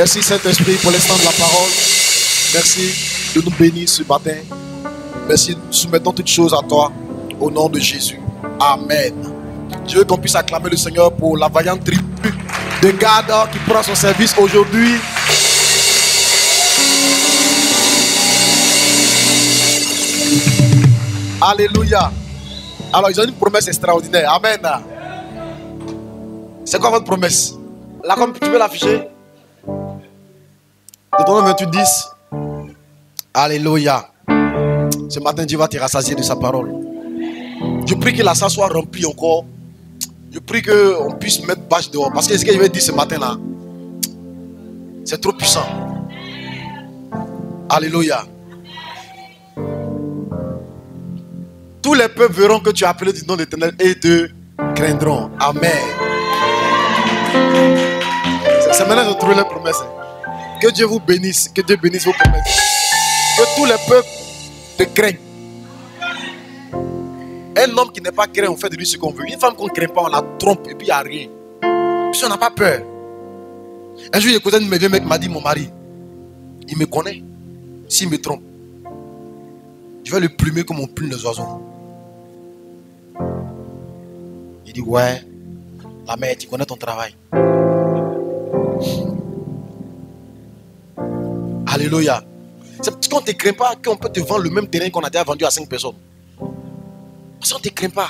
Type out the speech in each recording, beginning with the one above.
Merci Saint-Esprit pour l'instant de la parole. Merci de nous bénir ce matin. Merci, nous soumettons toutes choses à toi. Au nom de Jésus. Amen. Je veux qu'on puisse acclamer le Seigneur pour la vaillante tribu de garde qui prend son service aujourd'hui. Alléluia. Alors, ils ont une promesse extraordinaire. Amen. C'est quoi votre promesse? Là, comme tu peux l'afficher. Deutéronome 28, 10. Alléluia. Ce matin, Dieu va te rassasier de sa parole. Je prie que la salle soit remplie encore. Je prie qu'on puisse mettre bâche dehors. Parce que ce que je vais dire ce matin-là, c'est trop puissant. Alléluia. Tous les peuples verront que tu as appelé du nom de l'Éternel et te craindront. Amen. C'est maintenant que je trouve les promesses. Que Dieu vous bénisse. Que Dieu bénisse vos promesses. Que tous les peuples te craignent. Un homme qui n'est pas craint, on fait de lui ce qu'on veut. Une femme qu'on ne craint pas, on la trompe et puis il n'y a rien. Puis on n'a pas peur. Un jour, il y a un mec qui m'a dit, mon mari, il me connaît. S'il me trompe, je vais le plumer comme on plume les oiseaux. Il dit, ouais, la mère, tu connais ton travail. Alléluia. C'est parce qu'on ne te craint pas qu'on peut te vendre le même terrain qu'on a déjà vendu à 5 personnes. Parce qu'on ne te craint pas.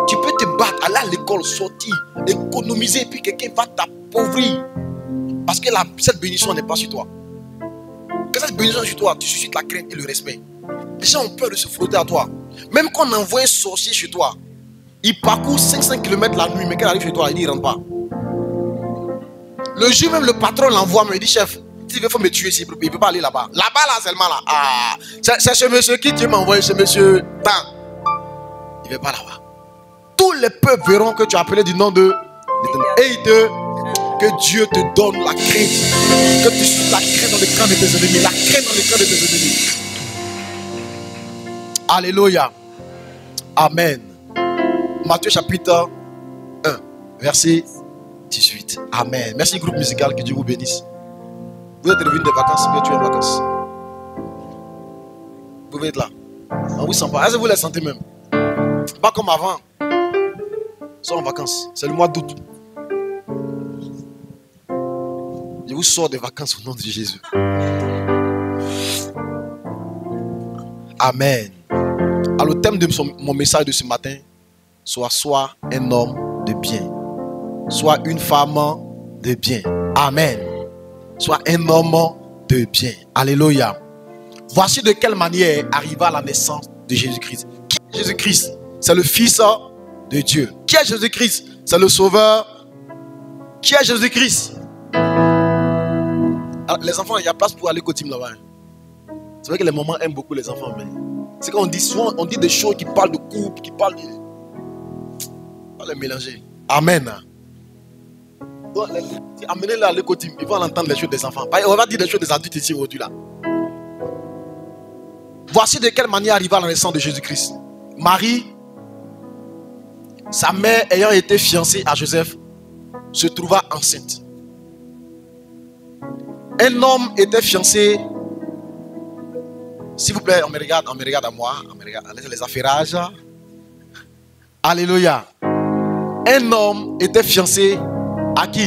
Tu peux te battre, aller à l'école, sortir, économiser, et puis quelqu'un va t'appauvrir. Parce que cette bénédiction n'est pas sur toi. Quand cette bénédiction est sur toi, tu suscites la crainte et le respect. Les gens ont peur de se frotter à toi. Même quand on envoie un sorcier chez toi, il parcourt 500 km la nuit, mais quand il arrive chez toi, il dit, il ne rentre pas. Le jour même, le patron l'envoie, mais il dit, chef, il faut me tuer ici, il ne peut pas aller là-bas. Là-bas, là, seulement là. Ah, c'est ce monsieur qui tu m'as envoyé, ce monsieur. Il ne va pas là-bas. Tous les peuples verront que tu as appelé du nom de l'Éternel. Et que Dieu te donne la crainte. Que tu sois la crainte dans le camp de tes ennemis. La crainte dans le camp de tes ennemis. Alléluia. Amen. Matthieu chapitre 1, verset 18. Amen. Merci groupe musical, que Dieu vous bénisse. Vous êtes revenu des vacances, mais tu es en vacances. Vous pouvez être là. On vous sent pas. Est-ce que vous les sentez même? Pas comme avant. Ils sont en vacances. C'est le mois d'août. Je vous sors des vacances au nom de Jésus. Amen. Alors le thème de mon message de ce matin, soit un homme de bien. Soit une femme de bien. Amen. Soit un homme de bien. Alléluia. Voici de quelle manière arriva la naissance de Jésus-Christ. Qui est Jésus-Christ? C'est le Fils de Dieu. Qui est Jésus-Christ? C'est le Sauveur. Qui est Jésus-Christ? Les enfants, il y a place pour aller au team là-bas. C'est vrai que les mamans aiment beaucoup les enfants, mais c'est qu'on dit souvent, on dit des choses qui parlent de couple, qui parlent de... On va les mélanger. Amen. Amenez-les à l'éco-team, ils vont entendre les choses des enfants. On va dire des choses des adultes ici aujourd'hui là. Voici de quelle manière arriva la naissance de Jésus-Christ. Marie, sa mère ayant été fiancée à Joseph, se trouva enceinte. Un homme était fiancé. S'il vous plaît, on me regarde à moi. On me regarde, les affairages. Alléluia. Un homme était fiancé à qui?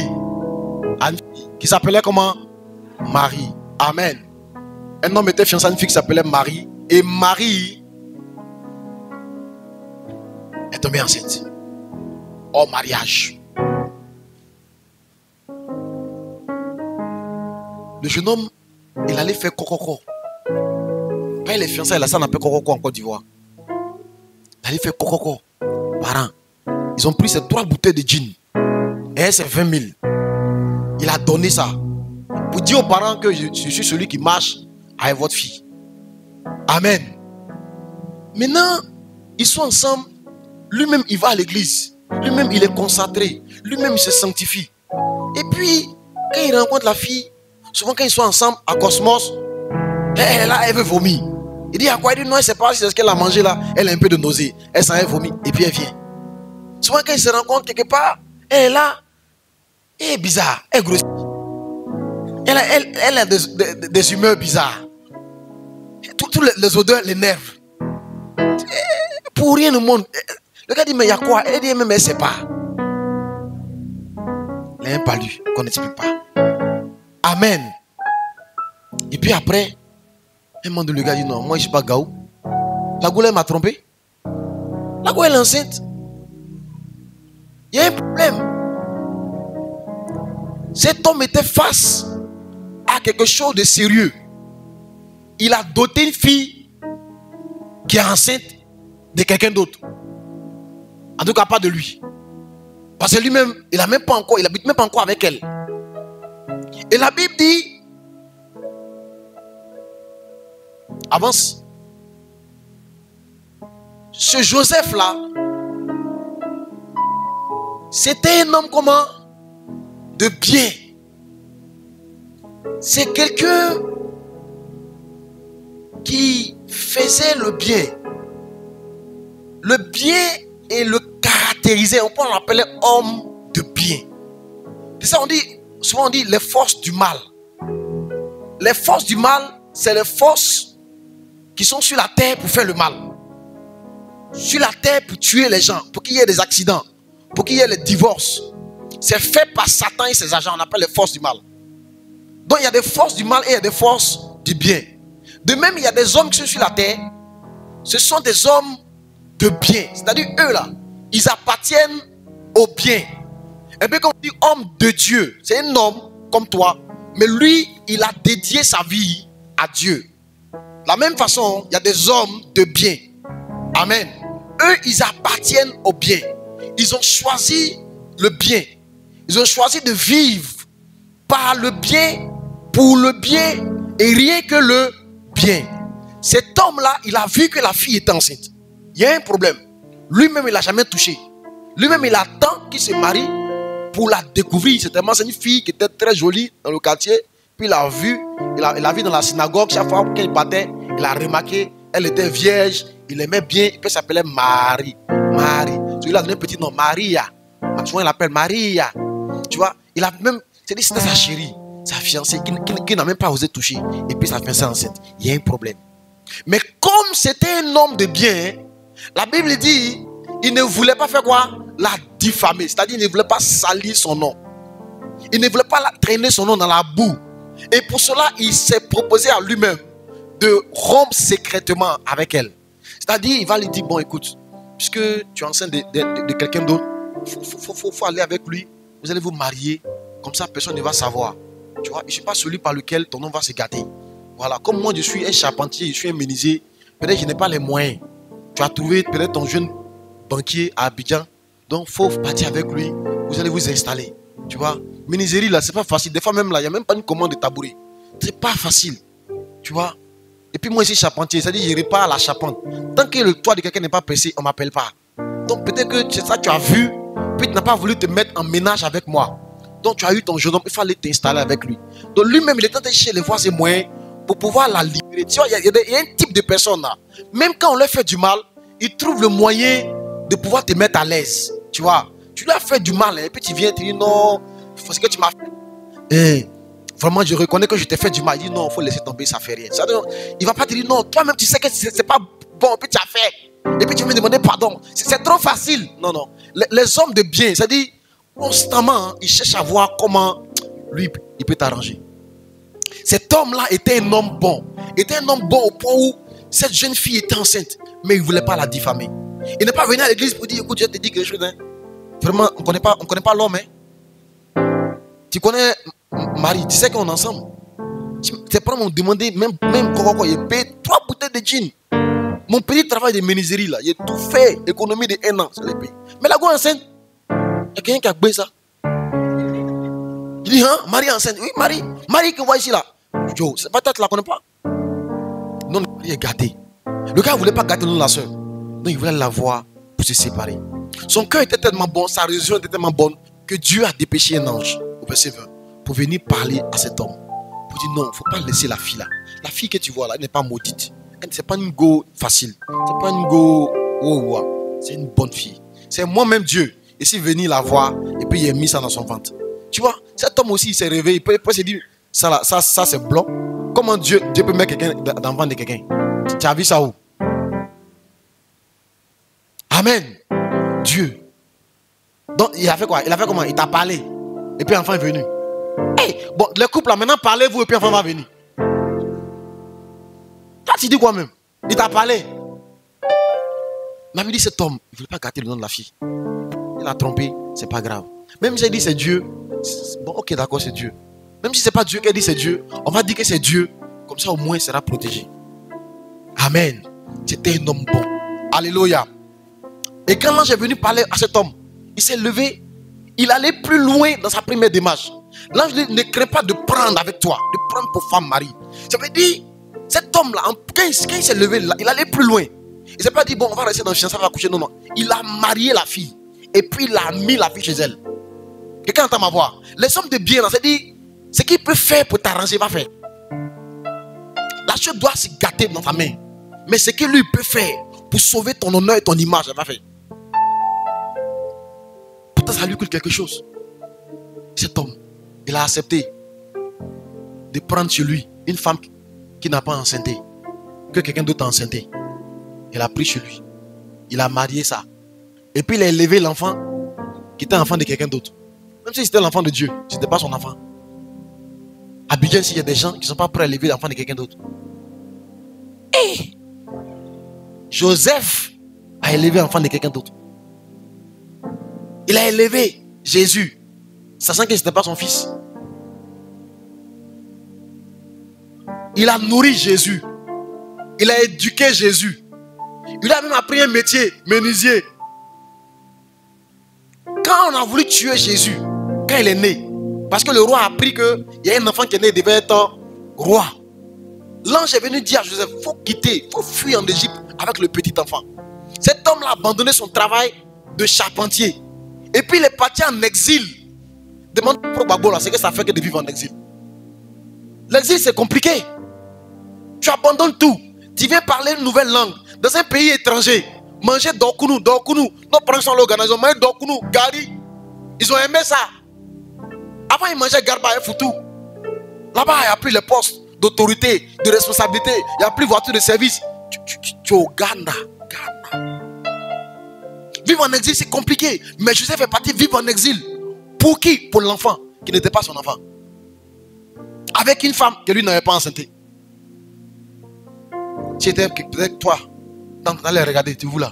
À une fille qui s'appelait comment? Marie. Amen. Un homme était fiancé à une fille qui s'appelait Marie. Et Marie est tombée enceinte. Au mariage. Le jeune homme, il allait faire coco. Quand il est fiancé, ça n'appelle coco en Côte d'Ivoire. Il allait faire coco. Parents, ils ont pris ces 3 bouteilles de gin. Et c'est 20 000. Il a donné ça. Pour dire aux parents que je suis celui qui marche avec votre fille. Amen. Maintenant, ils sont ensemble. Lui-même, il va à l'église. Lui-même, il est concentré. Lui-même, il se sanctifie. Et puis, quand il rencontre la fille, souvent quand ils sont ensemble à Cosmos, elle veut vomir. Il dit à quoi? Il dit non, elle ne sait pas si c'est ce qu'elle a mangé là. Elle a un peu de nausée. Elle s'en est vomie. Et puis elle vient. Souvent quand ils se rencontrent quelque part, elle est là. Elle est bizarre. Elle grossit. Elle a des humeurs bizarres. Toutes les odeurs l'énervent. Pour rien au monde. Le gars dit, mais il y a quoi? Elle dit, mais elle ne sait pas. Elle n'a pas lu, qu'on n'explique pas. Amen. Et puis après, un moment donné, le gars dit, non, moi je ne suis pas Gaou. La goule m'a trompé. La goule est enceinte. Il y a un problème. Cet homme était face à quelque chose de sérieux. Il a doté une fille qui est enceinte de quelqu'un d'autre. En tout cas, pas de lui. Parce que lui-même, il n'habite même pas encore avec elle. Et la Bible dit, avance. Ce Joseph-là, c'était un homme comment? De bien. C'est quelqu'un qui faisait le bien. Le bien et le caractérisait. On peut l'appeler homme de bien. C'est ça, souvent on dit les forces du mal. Les forces du mal, c'est les forces qui sont sur la terre pour faire le mal. Sur la terre pour tuer les gens, pour qu'il y ait des accidents, pour qu'il y ait les divorces. C'est fait par Satan et ses agents, on appelle les forces du mal. Donc il y a des forces du mal et il y a des forces du bien. De même, il y a des hommes qui sont sur la terre. Ce sont des hommes de bien. C'est-à-dire eux là, ils appartiennent au bien. Et puis quand on dit homme de Dieu, c'est un homme comme toi. Mais lui, il a dédié sa vie à Dieu. De la même façon, il y a des hommes de bien. Amen. Eux, ils appartiennent au bien. Ils ont choisi le bien. Ils ont choisi de vivre par le bien, pour le bien et rien que le bien. Cet homme-là, il a vu que la fille était enceinte. Il y a un problème. Lui-même, il n'a jamais touché. Lui-même, il attend qu'il se marie pour la découvrir. C'est une fille qui était très jolie dans le quartier. Puis il a vu, il a vu dans la synagogue, chaque fois qu'il battait, il a remarqué, elle était vierge, il aimait bien, il s'appelait Marie. Marie. Il a donné un petit nom, Maria. Souvent, il l'appelle Maria. Tu vois, il a même, c'était sa chérie, sa fiancée, qui n'a même pas osé toucher. Et puis sa fiancée enceinte. Il y a un problème. Mais comme c'était un homme de bien, la Bible dit, il ne voulait pas faire quoi? La diffamer. C'est-à-dire, il ne voulait pas salir son nom. Il ne voulait pas traîner son nom dans la boue. Et pour cela, il s'est proposé à lui-même de rompre secrètement avec elle. C'est-à-dire, il va lui dire, bon, écoute, puisque tu es enceinte de quelqu'un d'autre, faut aller avec lui. Vous allez vous marier. Comme ça, personne ne va savoir. Tu vois, je ne suis pas celui par lequel ton nom va se gâter. Voilà, comme moi, je suis un charpentier, je suis un menuisier. Peut-être que je n'ai pas les moyens. Tu as trouvé peut-être ton jeune banquier à Abidjan. Donc, il faut partir avec lui. Vous allez vous installer. Tu vois, menuiserie là, c'est pas facile. Des fois même là, il n'y a même pas une commande de tabouret. C'est pas facile. Tu vois. Et puis moi, je suis charpentier. C'est-à-dire, je répare la charpente. Tant que le toit de quelqu'un n'est pas percé, on ne m'appelle pas. Donc, peut-être que c'est ça que tu as vu. Puis tu n'as pas voulu te mettre en ménage avec moi. Donc, tu as eu ton jeune homme. Il fallait t'installer avec lui. Donc, lui-même, il est en train de chercher les voies et moyens pour pouvoir la libérer. Tu vois, il y a un type de personne là. Même quand on leur fait du mal, ils trouvent le moyen de pouvoir te mettre à l'aise. Tu vois. Tu lui as fait du mal, et puis tu viens, tu dis non, c'est ce que tu m'as fait. Et vraiment, je reconnais que je t'ai fait du mal. Il dit non, il faut laisser tomber, ça ne fait rien. Il ne va pas te dire non, toi-même tu sais que ce n'est pas bon, puis tu as fait. Et puis tu vas me demander pardon. C'est trop facile. Non, non. Les hommes de bien, c'est-à-dire, constamment, ils cherchent à voir comment lui, il peut t'arranger. Cet homme-là était un homme bon. Était un homme bon au point où cette jeune fille était enceinte, mais il ne voulait pas la diffamer. Il n'est pas venu à l'église pour dire, écoute, je te dis quelque chose. Hein. Vraiment, on ne connaît pas l'homme. Hein. Tu connais Marie, tu sais qu'on est ensemble. Tes parents m'ont demandé, même quoi, il paye 3 bouteilles de gin. Mon petit travail de menuiserie, là, il a tout fait, économie de 1 an, je l'ai payé. Mais la go enceinte, il y a quelqu'un qui a payé ça. Il dit, hein, Marie enceinte. Oui, Marie que voit ici, là. Yo, c'est pas toi, tu la connais pas. Non, Marie est gâtée. Le gars ne voulait pas gâter nous, la soeur. Donc, il voulait la voir pour se séparer. Son cœur était tellement bon, sa religion était tellement bonne que Dieu a dépêché un ange, au verset 20, pour venir parler à cet homme. Pour dire non, il ne faut pas laisser la fille là. La fille que tu vois là, elle n'est pas maudite. Ce n'est pas une go facile. Ce n'est pas une go c'est une bonne fille. C'est moi-même Dieu. Et s'il venir la voir, et puis il a mis ça dans son ventre. Tu vois, cet homme aussi, il s'est réveillé. Il peut se dire, Ça, là, ça c'est blanc. Comment Dieu peut mettre quelqu'un dans le ventre de quelqu'un? Tu as vu ça où? Amen. Dieu. Donc, il a fait quoi? Il a fait comment? Il t'a parlé. Et puis l'enfant est venu. Hey, bon, le couple là, maintenant parlez-vous et puis l'enfant va venir. Toi, tu dis quoi même? Il t'a parlé. Maman dit cet homme, il ne voulait pas gâter le nom de la fille. Il a trompé, c'est pas grave. Même si elle dit c'est Dieu, bon, ok, d'accord, c'est Dieu. Même si c'est pas Dieu qu'elle dit c'est Dieu, on va dire que c'est Dieu. Comme ça, au moins, il sera protégé. Amen. C'était un homme bon. Alléluia. Et quand l'ange est venu parler à cet homme, il s'est levé. Il allait plus loin dans sa première démarche. L'ange ne craint pas de prendre avec toi, de prendre pour femme Marie. Ça veut dire, cet homme-là, quand il s'est levé, il allait plus loin. Il ne s'est pas dit, bon, on va rester dans le fiançailles, on va coucher. Non, non. Il a marié la fille. Et puis, il a mis la fille chez elle. Quelqu'un entend ma voix? Les hommes de bien, c'est-à-dire, ce qu'il peut faire pour t'arranger, va faire. La chose doit se gâter dans ta main. Mais ce qu'il lui peut faire pour sauver ton honneur et ton image, elle va faire. Pourtant, ça lui coûte quelque chose. Cet homme, il a accepté de prendre chez lui une femme qui n'a pas enceinté, que quelqu'un d'autre a enceinté. Il a pris chez lui. Il a marié ça. Et puis il a élevé l'enfant qui était l'enfant de quelqu'un d'autre. Même si c'était l'enfant de Dieu, ce n'était pas son enfant. À Abidjan, s'il y a des gens qui ne sont pas prêts à élever l'enfant de quelqu'un d'autre. Et Joseph a élevé l'enfant de quelqu'un d'autre. Il a élevé Jésus, sachant que ce n'était pas son fils. Il a nourri Jésus. Il a éduqué Jésus. Il a même appris un métier, menuisier. Quand on a voulu tuer Jésus, quand il est né, parce que le roi a appris qu'il y a un enfant qui est né, il devait être roi. L'ange est venu dire à Joseph, il faut quitter, il faut fuir en Égypte avec le petit enfant. Cet homme-là a abandonné son travail de charpentier. Et puis il est parti en exil. Demande pour Babo là, c'est que ça fait que de vivre en exil. L'exil c'est compliqué. Tu abandonnes tout. Tu viens parler une nouvelle langue dans un pays étranger. Manger dokunu. Nos parents sont l'organisation, ils ont mangé dokunu, gari. Ils ont aimé ça. Avant ils mangeaient garba et foutu. Là-bas il n'y a plus les postes d'autorité, de responsabilité. Il n'y a plus voiture de service. Tu es au Ghana. Vivre en exil c'est compliqué. Mais Joseph est parti vivre en exil. Pour qui? Pour l'enfant qui n'était pas son enfant. Avec une femme que lui n'avait pas enceinte. Si c'était peut-être toi, t'allais regarder, tu vous là.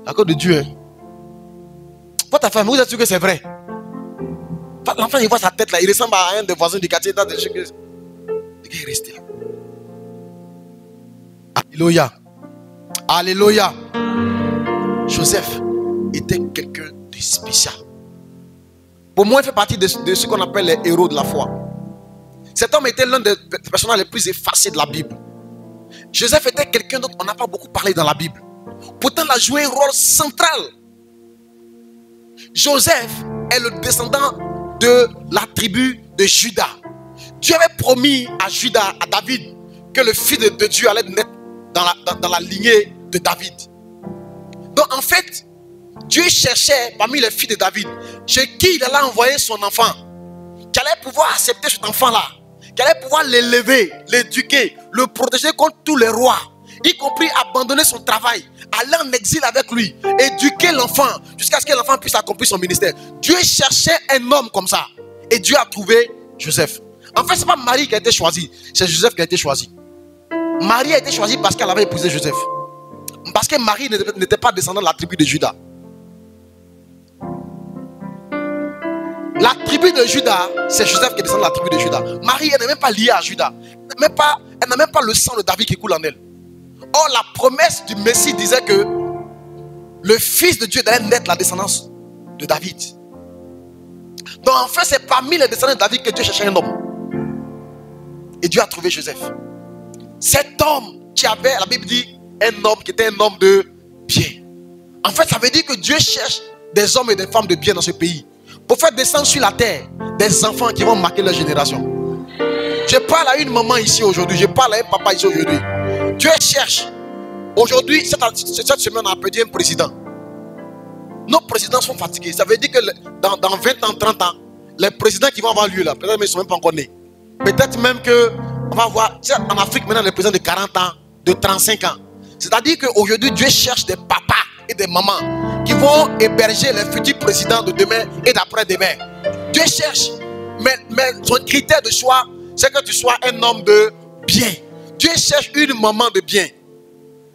À cause de Dieu. Hein. Pour ta femme, vous êtes sûr que c'est vrai? L'enfant, il voit sa tête là, il ressemble à un des voisins du quartier. Dans des choses. Le gars est resté là. Alléluia. Alléluia. Joseph était quelqu'un de spécial. Pour moi, il fait partie de ce qu'on appelle les héros de la foi. Cet homme était l'un des personnages les plus effacés de la Bible. Joseph était quelqu'un dont on n'a pas beaucoup parlé dans la Bible. Pourtant, il a joué un rôle central. Joseph est le descendant de la tribu de Juda. Dieu avait promis à Juda, à David, que le fils de Dieu allait naître dans la lignée de David. Donc en fait, Dieu cherchait parmi les filles de David, chez qui il allait envoyer son enfant, qui allait pouvoir accepter cet enfant-là, qui allait pouvoir l'élever, l'éduquer, le protéger contre tous les rois, y compris abandonner son travail, aller en exil avec lui, éduquer l'enfant, jusqu'à ce que l'enfant puisse accomplir son ministère. Dieu cherchait un homme comme ça. Et Dieu a trouvé Joseph. En fait, ce n'est pas Marie qui a été choisie, c'est Joseph qui a été choisi. Marie a été choisie parce qu'elle avait épousé Joseph. Parce que Marie n'était pas descendante de la tribu de Juda. La tribu de Juda, c'est Joseph qui est descendant de la tribu de Juda. Marie, elle n'est même pas liée à Juda. Elle n'a même pas le sang de David qui coule en elle. Or, la promesse du Messie disait que le Fils de Dieu allait naître la descendance de David. Donc, en fait, c'est parmi les descendants de David que Dieu cherchait un homme. Et Dieu a trouvé Joseph. Cet homme qui avait, la Bible dit, un homme qui était un homme de bien. En fait, ça veut dire que Dieu cherche des hommes et des femmes de bien dans ce pays pour faire descendre sur la terre des enfants qui vont marquer leur génération. Je parle à une maman ici aujourd'hui, je parle à un papa ici aujourd'hui. Dieu cherche. Aujourd'hui, cette semaine, on a perdu un président. Nos présidents sont fatigués. Ça veut dire que dans 20 ans, 30 ans, les présidents qui vont avoir lieu là, peut-être ils ne sont même pas encore nés. Peut-être même que, on va voir, en Afrique maintenant, les présidents de 40 ans, de 35 ans. C'est-à-dire qu'aujourd'hui, Dieu cherche des papas et des mamans qui vont héberger les futurs présidents de demain et d'après-demain. Dieu cherche, mais son critère de choix, c'est que tu sois un homme de bien. Dieu cherche une maman de bien.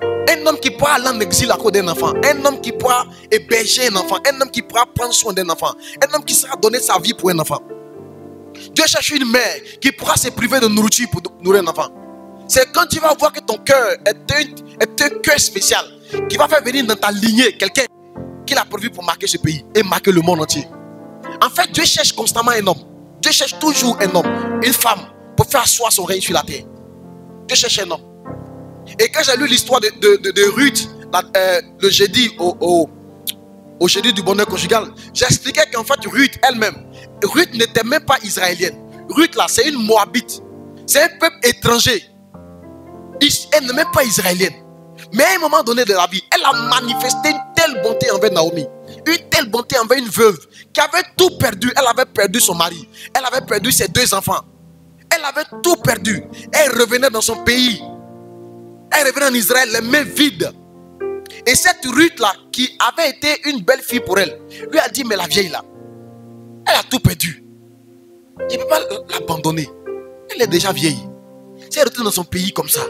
Un homme qui pourra aller en exil à cause d'un enfant. Un homme qui pourra héberger un enfant. Un homme qui pourra prendre soin d'un enfant. Un homme qui sera donner sa vie pour un enfant. Dieu cherche une mère qui pourra se priver de nourriture pour nourrir un enfant. C'est quand tu vas voir que ton cœur est un cœur spécial qui va faire venir dans ta lignée quelqu'un qu'il a prévu pour marquer ce pays et marquer le monde entier. En fait, Dieu cherche constamment un homme. Dieu cherche toujours un homme, une femme pour faire asseoir son règne sur la terre. Dieu cherche un homme. Et quand j'ai lu l'histoire de Ruth, le jeudi au jeudi du bonheur conjugal, j'expliquais qu'en fait Ruth elle-même, Ruth n'était même pas israélienne. Ruth là, c'est une Moabite. C'est un peuple étranger. Elle n'est même pas israélienne. Mais à un moment donné de la vie, elle a manifesté une telle bonté envers Naomi. Une telle bonté envers une veuve qui avait tout perdu. Elle avait perdu son mari. Elle avait perdu ses 2 enfants. Elle avait tout perdu. Elle revenait dans son pays. Elle revenait en Israël, les mains vides. Et cette Ruth là, qui avait été une belle fille pour elle, lui a dit, mais la vieille là, elle a tout perdu. Je ne peux pas l'abandonner. Elle est déjà vieille. Si elle retourne dans son pays comme ça,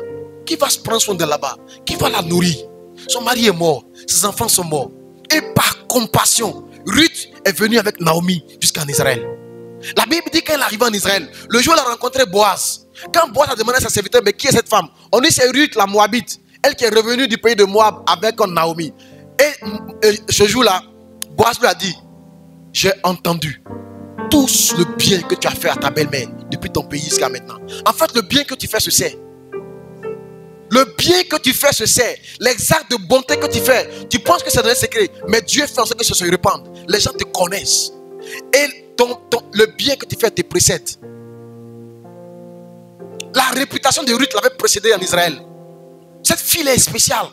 qui va se prendre soin de là-bas? Qui va la nourrir? Son mari est mort. Ses enfants sont morts. Et par compassion, Ruth est venue avec Naomi jusqu'en Israël. La Bible dit qu'elle arrive en Israël. Le jour où elle a rencontré Boaz. Quand Boaz a demandé à sa serviteur, mais qui est cette femme? On dit c'est Ruth la Moabite. Elle qui est revenue du pays de Moab avec Naomi. Et ce jour-là, Boaz lui a dit, j'ai entendu tout le bien que tu as fait à ta belle-mère depuis ton pays jusqu'à maintenant. En fait, le bien que tu fais se sait. Le bien que tu fais se sait. Les actes de bonté que tu fais, tu penses que c'est dans un secret. Mais Dieu fait en sorte que ça se répande. Les gens te connaissent. Et le bien que tu fais te précède. La réputation de Ruth l'avait précédée en Israël. Cette fille est spéciale.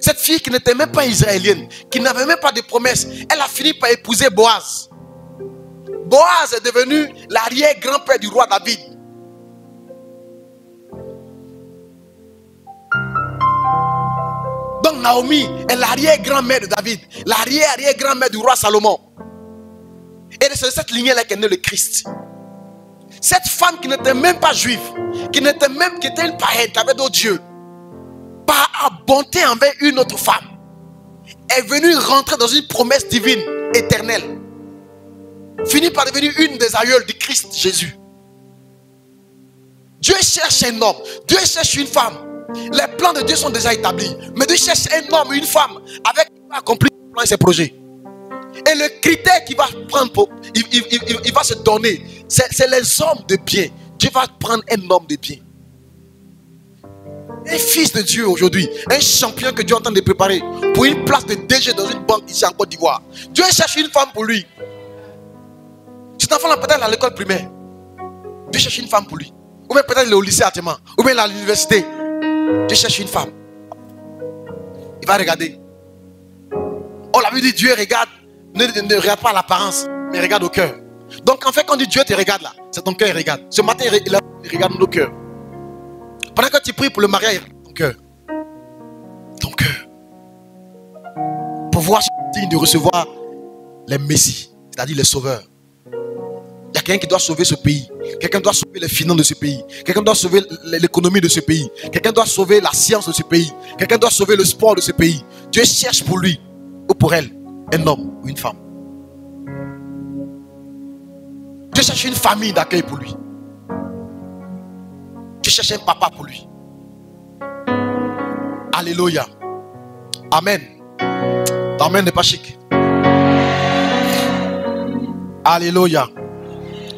Cette fille qui n'était même pas israélienne, qui n'avait même pas de promesse, elle a fini par épouser Boaz. Boaz est devenu l'arrière-grand-père du roi David. Donc Naomi est l'arrière-grand-mère de David, l'arrière-grand-mère du roi Salomon. Et c'est de cette lignée-là qu'est né le Christ. Cette femme qui n'était même pas juive, qui était une païenne, qui avait d'autres dieux, par bonté envers une autre femme, est venue rentrer dans une promesse divine, éternelle. Finit par devenir une des aïeules du Christ Jésus. Dieu cherche un homme, Dieu cherche une femme. Les plans de Dieu sont déjà établis. Mais Dieu cherche un homme, une femme, avec qui il va accomplir ses plans et ses projets. Et le critère qu'il va prendre, il va se donner, c'est les hommes de bien. Dieu va prendre un homme de bien. Un fils de Dieu aujourd'hui, un champion que Dieu est en train de préparer pour une place de DG dans une banque ici en Côte d'Ivoire. Dieu cherche une femme pour lui. Cet enfant-là peut-être à l'école primaire. Dieu cherche une femme pour lui. Ou bien peut-être il est au lycée actuellement. Ou bien à l'université. Dieu cherche une femme. Il va regarder. On l'a vu dit Dieu regarde. Ne regarde pas l'apparence, mais regarde au cœur. Donc en fait quand on dit Dieu te regarde là, c'est ton cœur qui regarde. Ce matin il regarde nos cœurs. Pendant que tu pries pour le mariage, ton cœur. Ton cœur. Pour voir si tu es digne de recevoir les messies, c'est-à-dire les sauveurs. Il y a quelqu'un qui doit sauver ce pays. Quelqu'un doit sauver les finances de ce pays. Quelqu'un doit sauver l'économie de ce pays. Quelqu'un doit sauver la science de ce pays. Quelqu'un doit sauver le sport de ce pays. Dieu cherche pour lui ou pour elle un homme ou une femme. Dieu cherche une famille d'accueil pour lui. Dieu cherche un papa pour lui. Alléluia. Amen. Amen n'est pas chic. Alléluia.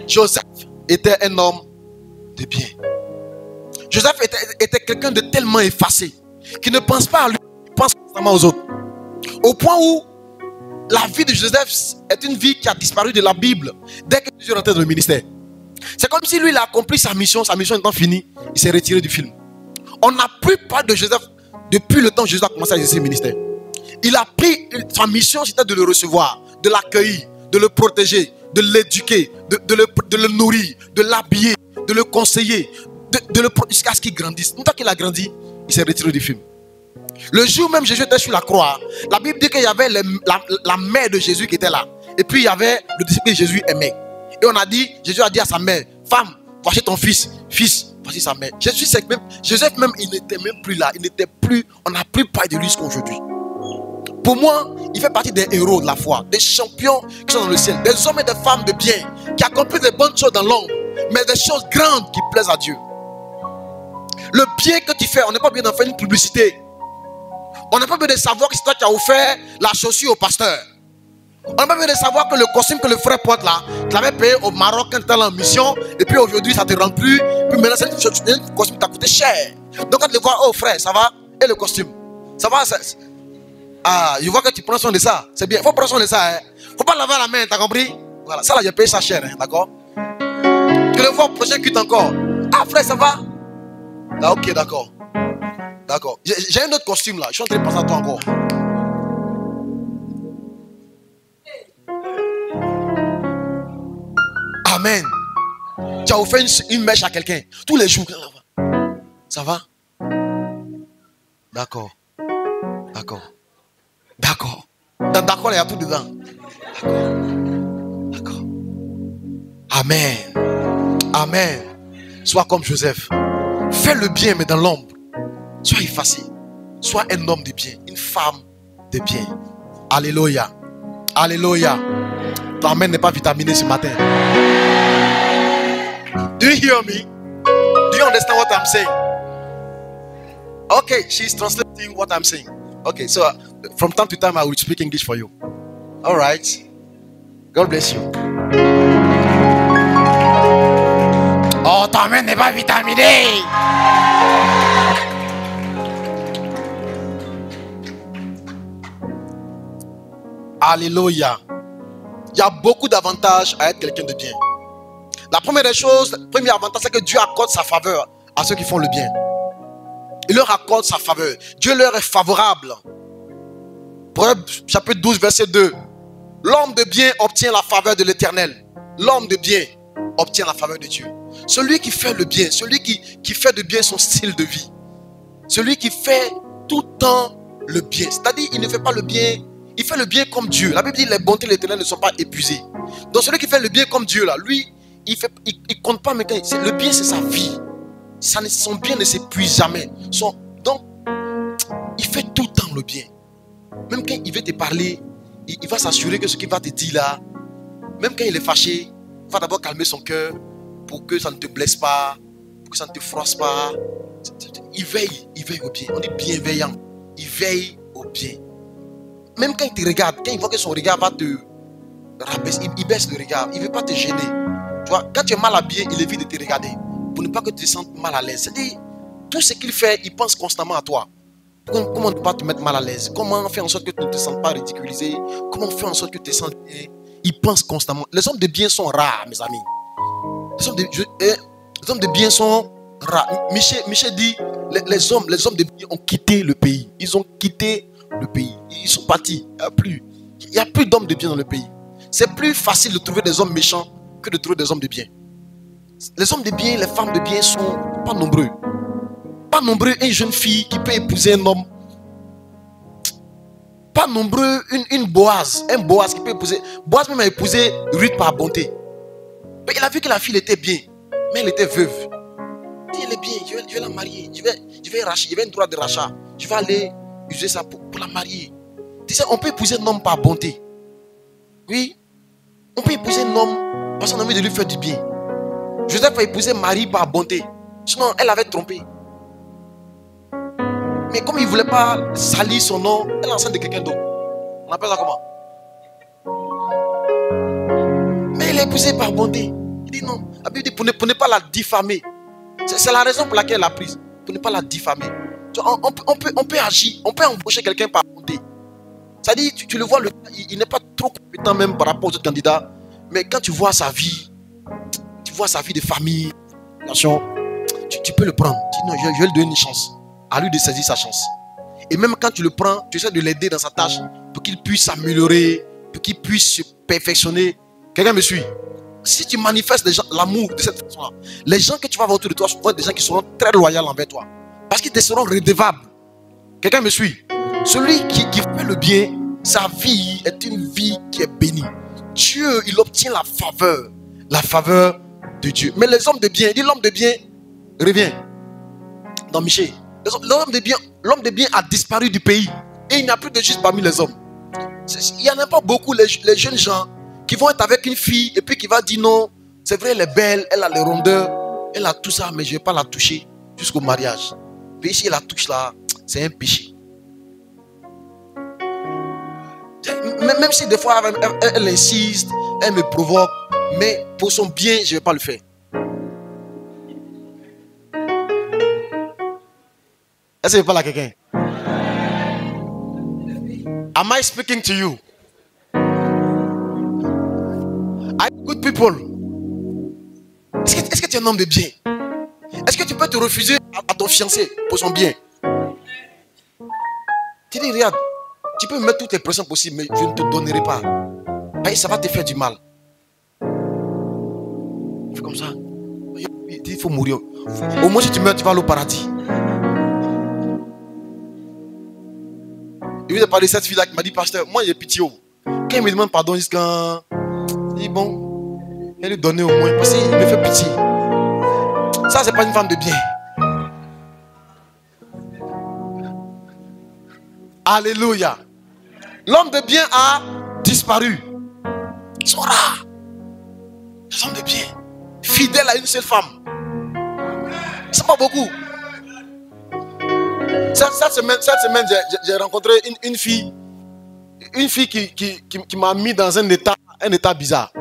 Joseph était un homme de bien. Joseph était quelqu'un de tellement effacé qu'il ne pense pas à lui, il pense constamment aux autres. Au point où la vie de Joseph est une vie qui a disparu de la Bible dès que Jésus est rentré dans le ministère. C'est comme si lui il a accompli sa mission étant finie, il s'est retiré du film. On n'a plus parlé de Joseph depuis le temps où Jésus a commencé à exercer le ministère. Il a pris sa mission, c'était de le recevoir, de l'accueillir, de le protéger, de l'éduquer, de le nourrir, de l'habiller, de le conseiller, jusqu'à ce qu'il grandisse. Une fois qu'il a grandi, il s'est retiré du film. Le jour même Jésus était sur la croix, la Bible dit qu'il y avait la mère de Jésus qui était là. Et puis il y avait le disciple que Jésus aimait. Et on a dit, Jésus a dit à sa mère, femme, voici ton fils. Fils, voici sa mère. Joseph même, il n'était même plus là. On n'a plus parlé de lui jusqu'à aujourd'hui. Pour moi, il fait partie des héros de la foi, des champions qui sont dans le ciel, des hommes et des femmes de bien, qui accomplissent des bonnes choses dans l'ombre, mais des choses grandes qui plaisent à Dieu. Le bien que tu fais, on n'est pas bien d'en faire une publicité. On n'a pas besoin de savoir que c'est toi qui as offert la chaussure au pasteur. On n'a pas besoin de savoir que le costume que le frère porte là, tu l'avais payé au Maroc quand tu étais en mission, et puis aujourd'hui ça ne te rend plus. Puis maintenant c'est un costume qui t'a coûté cher. Donc quand tu le vois, oh frère, ça va? Et le costume? Ça va? Ah, je vois que tu prends soin de ça. C'est bien. Il faut prendre soin de ça. Hein. Faut pas laver la main, t'as compris? Voilà, ça là, j'ai payé ça cher, hein, d'accord? Tu le vois au prochain culte encore. Ah frère, ça va? Ah, ok, d'accord. D'accord. J'ai un autre costume là. Je suis en train de penser à toi encore. Amen. Tu as offert une mèche à quelqu'un. Tous les jours. Ça va? D'accord. D'accord. D'accord. D'accord, il y a tout dedans. D'accord. D'accord. Amen. Amen. Sois comme Joseph. Fais le bien, mais dans l'ombre. Sois effacé. Sois un homme de bien. Une femme de bien. Alléluia. Alléluia. Ton amen n'est pas vitaminé ce matin. Do you hear me? Do you understand what I'm saying? Okay, she's translating what I'm saying. Okay, so from time to time I will speak English for you. All right. God bless you. Oh, ton amen n'est pas vitaminé. Alléluia. Il y a beaucoup d'avantages à être quelqu'un de bien. La première des choses, le premier avantage, c'est que Dieu accorde sa faveur à ceux qui font le bien. Il leur accorde sa faveur. Dieu leur est favorable. Proverbe chapitre 12, verset 2. L'homme de bien obtient la faveur de l'Éternel. L'homme de bien obtient la faveur de Dieu. Celui qui fait le bien, celui qui fait de bien son style de vie. Celui qui fait tout le temps le bien. C'est-à-dire, il ne fait pas le bien, il fait le bien comme Dieu. La Bible dit les bontés de l'Éternel ne sont pas épuisées. Donc celui qui fait le bien comme Dieu, là, lui, il compte pas, mais le bien c'est sa vie. Son bien ne s'épuise jamais. Donc, il fait tout le temps le bien. Même quand il veut te parler, il va s'assurer que ce qu'il va te dire là, même quand il est fâché, il va d'abord calmer son cœur pour que ça ne te blesse pas, pour que ça ne te froisse pas. Il veille au bien. On est bienveillant. Il veille au bien. Même quand il te regarde, quand il voit que son regard va te rabaisser, il baisse le regard. Il ne veut pas te gêner. Tu vois, quand tu es mal habillé, il évite de te regarder pour ne pas que tu te sentes mal à l'aise. C'est-à-dire, tout ce qu'il fait, il pense constamment à toi. Comment ne pas te mettre mal à l'aise? Comment faire en sorte que tu ne te sens pas ridiculisé? Comment faire en sorte que tu te sens bien? Il pense constamment. Les hommes de bien sont rares, mes amis. Les hommes de bien sont rares. Michel dit, les hommes de bien ont quitté le pays. Ils ont quitté le pays. Ils sont partis. Il n'y a plus d'hommes de bien dans le pays. C'est plus facile de trouver des hommes méchants que de trouver des hommes de bien. Les hommes de bien, les femmes de bien sont pas nombreux. Pas nombreux une jeune fille qui peut épouser un homme. Pas nombreux une Boaz. Un Boaz qui peut épouser. Boaz même a épousé Ruth par bonté. Mais il a vu que la fille était bien. Mais elle était veuve. Il dit, elle est bien, je vais la marier. Je vais un droit de rachat. Je vais aller user ça pour la marier. Tu sais, on peut épouser un homme par bonté. Oui. On peut épouser un homme parce qu'on a envie de lui faire du bien. Joseph a épousé Marie par bonté. Sinon, elle avait trompé. Mais comme il ne voulait pas salir son nom, elle est enceinte de quelqu'un d'autre. On appelle ça comment? Mais elle est épousée par bonté. Il dit non. La Bible dit pour ne pas la diffamer. C'est la raison pour laquelle elle l'a prise. Pour ne pas la diffamer. On peut agir. On peut embaucher quelqu'un par bonté. C'est-à-dire, tu le vois, il n'est pas trop compétent même par rapport aux autres candidats. Mais quand tu vois sa vie, tu vois sa vie de famille, tu peux le prendre. Tu dis non, je vais lui donner une chance. À lui de saisir sa chance. Et même quand tu le prends, tu essaies de l'aider dans sa tâche pour qu'il puisse s'améliorer, pour qu'il puisse se perfectionner. Quelqu'un me suit? si tu manifestes l'amour de cette façon-là, les gens que tu vas voir autour de toi seront des gens qui seront très loyaux envers toi. Parce qu'ils te seront redevables. Quelqu'un me suit? Celui qui fait le bien, sa vie est une vie qui est bénie. Dieu, il obtient la faveur de Dieu. Mais les hommes de bien, il dit l'homme de bien revient. Dans Michée, l'homme de bien a disparu du pays. Et il n'y a plus de juste parmi les hommes. Il n'y en a pas beaucoup, les jeunes gens qui vont être avec une fille et puis qui va dire non, c'est vrai, elle est belle, elle a les rondeurs, elle a tout ça, mais je ne vais pas la toucher jusqu'au mariage. Puis si elle la touche là, c'est un péché. Même si des fois elle insiste, elle me provoque, mais pour son bien, je ne vais pas le faire. Est-ce que je parle à quelqu'un? Am I speaking to you? Are you good people? Est-ce que tu es un homme de bien? Est-ce que tu peux te refuser à ton fiancé pour son bien? Tu dis, regarde, tu peux me mettre toutes les pressions possibles, mais je ne te donnerai pas. Et ça va te faire du mal. Tu fais comme ça. Il faut mourir. Au moins, si tu meurs, tu vas aller au paradis. Il vient de parler de cette fille-là qui m'a dit, pasteur, moi j'ai pitié. Quand il me demande pardon, jusqu'à. Il dit, bon, il lui donner au moins, parce qu'il me fait pitié. Ça, c'est pas une femme de bien. Alléluia. L'homme de bien a disparu. Ils sont rares. Les hommes de bien, fidèles à une seule femme. C'est pas beaucoup. Cette semaine, j'ai rencontré une fille qui m'a mis dans un état bizarre.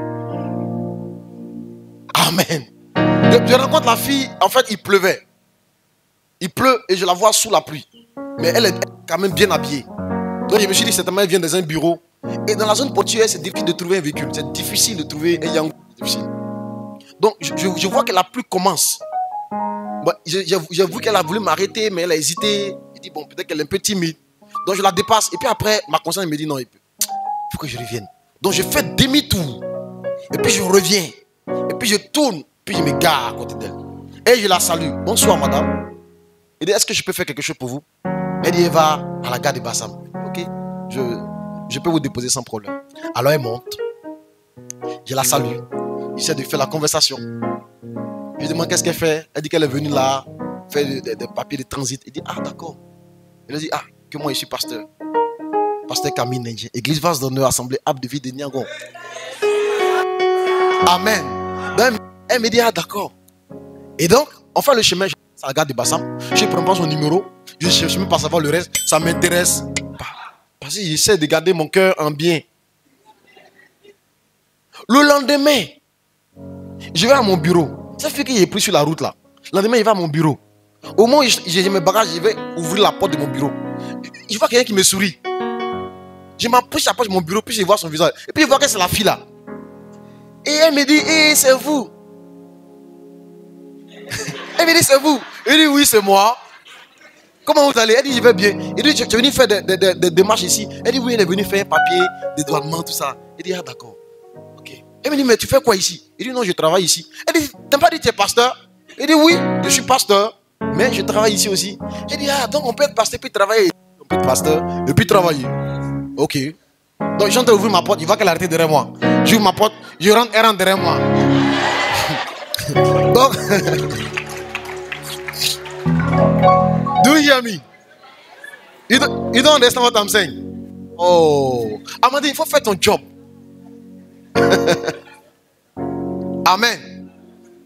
Amen. Je rencontre la fille, en fait, il pleuvait. Il pleut et je la vois sous la pluie. Mais elle est quand même bien habillée. Donc je me suis dit, certainement, elle vient dans un bureau. Et dans la zone portuaire, c'est difficile de trouver un véhicule. C'est difficile de trouver un yang. Donc je vois que la pluie commence. J'ai vu qu'elle a voulu m'arrêter, mais elle a hésité. Il dit, bon, peut-être qu'elle est un peu timide. Donc je la dépasse. Et puis après, ma conscience me dit, non, il faut que je revienne. Donc je fais demi-tour. Et puis je reviens. Et puis je tourne. Puis je me gare à côté d'elle. Et je la salue. Bonsoir, madame. Elle dit, est-ce que je peux faire quelque chose pour vous? Elle dit, elle va à la gare de Bassam. Ok, je peux vous déposer sans problème. Alors elle monte. Je la salue. J'essaie de faire la conversation. Je lui demande qu'est-ce qu'elle fait. Elle dit qu'elle est venue là faire des papiers de transit. Elle dit, ah d'accord. Elle dit, ah, que moi je suis pasteur. Pasteur Camille Nenje. Église Vase d'Honneur, Assemblée Abde de Vie de Niagon. Amen. Donc, elle me dit, ah d'accord. Et donc, on fait le chemin. À la gare de Bassam. Je prends son numéro. Je ne cherche même pas à savoir le reste. Ça m'intéresse pas. Parce que j'essaie de garder mon cœur en bien. Le lendemain, je vais à mon bureau. Ça fait qu'il est pris sur la route là. Le lendemain, il va à mon bureau. Au moment où j'ai mes bagages, je vais ouvrir la porte de mon bureau. Je vois quelqu'un qui me sourit. Je m'approche à la porte de mon bureau, puis je vois son visage. Et puis je vois que c'est la fille là. Et elle me dit, hey, c'est vous. Elle me dit, c'est vous. Elle dit, oui, c'est moi. Comment vous allez? Elle dit, je vais bien. Elle dit, tu es venu faire des démarches ici. Elle dit, oui, elle est venue faire un papier, dédouanement, tout ça. Elle dit, ah d'accord. Ok. Elle me dit, mais tu fais quoi ici? Elle dit, non, je travaille ici. Elle dit, t'as pas dit que tu es pasteur? Elle dit, oui, je suis pasteur, mais je travaille ici aussi. Elle dit, ah, donc on peut être pasteur puis travailler. On peut être pasteur et puis travailler. Ok. Donc j'entre ouvrir ma porte, il voit qu'elle a arrêté derrière moi. J'ouvre ma porte, je rentre, elle rentre derrière moi. Donc, do you hear me? You don't understand what I'm saying? Oh, Amadi, il faut faire ton job. Amen.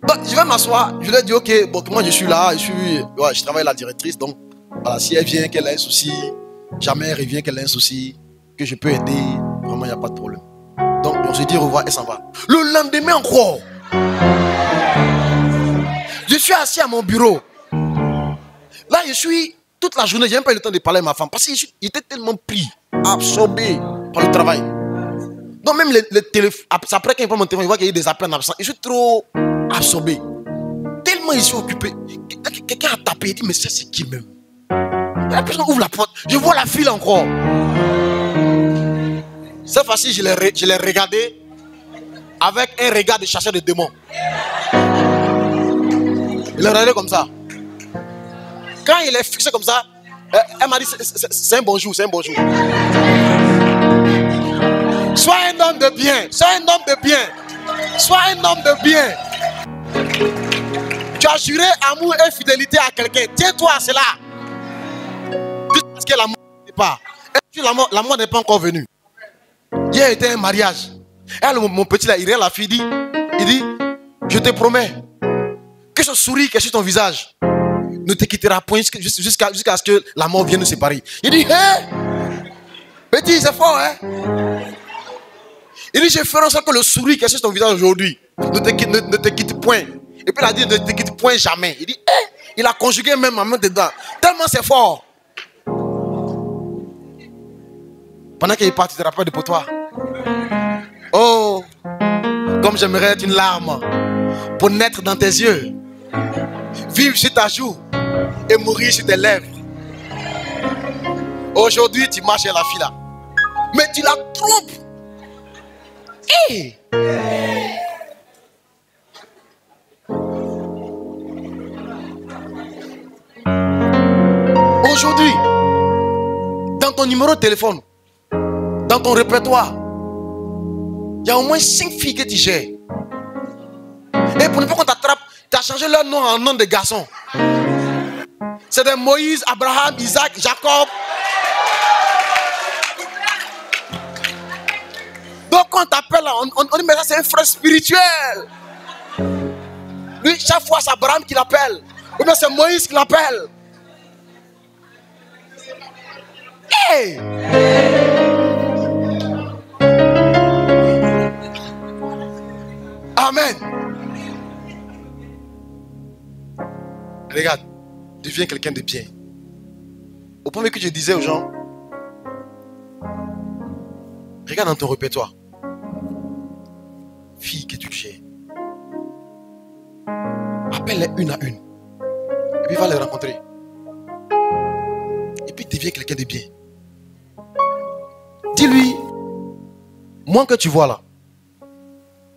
Donc, je vais m'asseoir, je lui ai dit, ok, bon, moi je suis là, je travaille la directrice, donc voilà, si elle vient, qu'elle a un souci, jamais elle revient, qu'elle a un souci, que je peux aider, vraiment il n'y a pas de problème. Donc on se dit au revoir et s'en va. Le lendemain encore, je suis assis à mon bureau. Là, je suis toute la journée, je n'ai même pas eu le temps de parler à ma femme parce qu'il était tellement pris, absorbé par le travail. Donc même les téléphones, après quand il prend mon téléphone, il voit qu'il y a des appels en absence. Je suis trop absorbé. Tellement je suis occupé. Quelqu'un a tapé, il dit, mais ça c'est qui même? La personne ouvre la porte, je vois la file encore. Cette fois-ci, je l'ai regardé. avec un regard de chasseur de démons. Il le regardait comme ça. Quand il est fixé comme ça, elle m'a dit c'est un bonjour, c'est un bonjour. Sois un homme de bien, sois un homme de bien, sois un homme de bien. Tu as juré amour et fidélité à quelqu'un. Tiens-toi à cela. Parce que l'amour n'est pas. L'amour n'est pas encore venu. Hier était un mariage. Et mon petit là, il regarde la fille, il dit, je te promets que ce sourire qui est sur ton visage ne te quittera point jusqu'à ce que la mort vienne nous séparer. Il dit, hé, petit, c'est fort, hein. Il dit, je ferai en sorte que le sourire qui est sur ton visage aujourd'hui ne te quitte point. Et puis il a dit, ne te quitte point jamais. Il dit, hé, il a conjugué même ma main dedans. Tellement c'est fort. Pendant qu'il est parti, tu te rappelles de pour toi. Oh, comme j'aimerais être une larme pour naître dans tes yeux, vivre sur ta joue et mourir sur tes lèvres. Aujourd'hui, tu marches à la fille là, mais tu la trompes. Hey. Aujourd'hui, dans ton numéro de téléphone, dans ton répertoire, il y a au moins 5 filles que tu gères. Et pour ne pas qu'on t'attrape, tu as changé leur nom en nom de garçon. C'est de Moïse, Abraham, Isaac, Jacob. Donc quand on t'appelle, on dit mais ça c'est un frère spirituel. Lui, chaque fois c'est Abraham qui l'appelle. Ou bien c'est Moïse qui l'appelle. Hey! Amen. Regarde, deviens quelqu'un de bien. Au premier que je disais aux gens, regarde dans ton répertoire. Fille que tu gères. Appelle-les une à une. Et puis va les rencontrer. Et puis deviens quelqu'un de bien. Dis-lui, moi que tu vois là,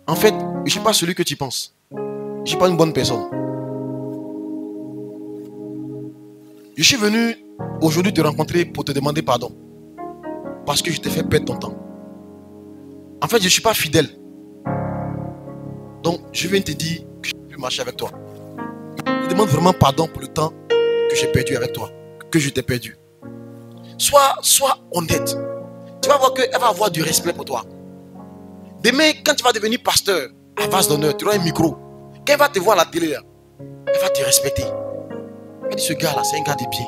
en fait, je ne suis pas celui que tu penses. Je ne suis pas une bonne personne. Je suis venu aujourd'hui te rencontrer pour te demander pardon. Parce que je t'ai fait perdre ton temps. En fait, je ne suis pas fidèle. Donc, je viens te dire que je ne peux plus marcher avec toi. Je te demande vraiment pardon pour le temps que j'ai perdu avec toi. Que je t'ai perdu. Sois honnête. Tu vas voir qu'elle va avoir du respect pour toi. Demain, quand tu vas devenir pasteur, à vase d'honneur, tu auras un micro. Quand elle va te voir à la télé, elle va te respecter. Elle dit, ce gars-là, c'est un gars de bien.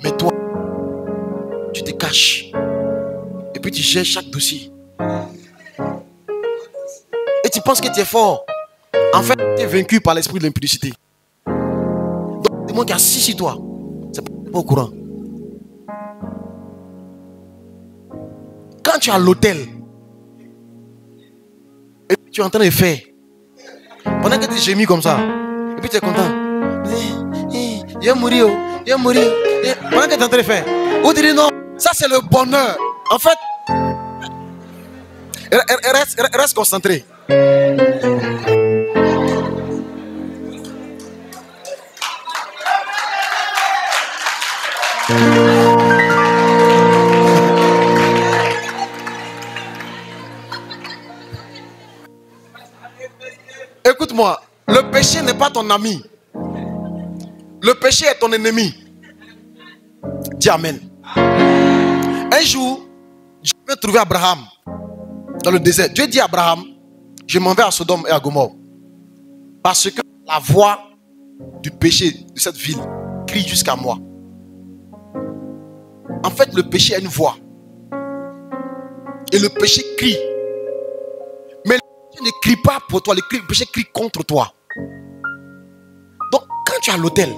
Mais toi, tu te caches. Et puis tu gères chaque dossier. Et tu penses que tu es fort. En fait, tu es vaincu par l'esprit de l'impudicité. Donc, le monde qui est assis sur toi, c'est pas au courant. Quand tu es à l'hôtel, et puis tu es en train de faire, pendant que tu gémis comme ça, et puis tu es content. Il va mourir, il va mourir. Pendant que tu es en train de faire, ou tu dis non, ça c'est le bonheur. En fait, reste concentré. Écoute-moi, le péché n'est pas ton ami. Le péché est ton ennemi. Dis Amen. Un jour, je vais trouver Abraham dans le désert. Dieu dit à Abraham, je m'en vais à Sodome et à Gomorrhe. Parce que la voix du péché de cette ville crie jusqu'à moi. En fait, le péché a une voix. Et le péché crie. Mais le péché ne crie pas pour toi. Le péché crie contre toi. Donc, quand tu es à l'hôtel,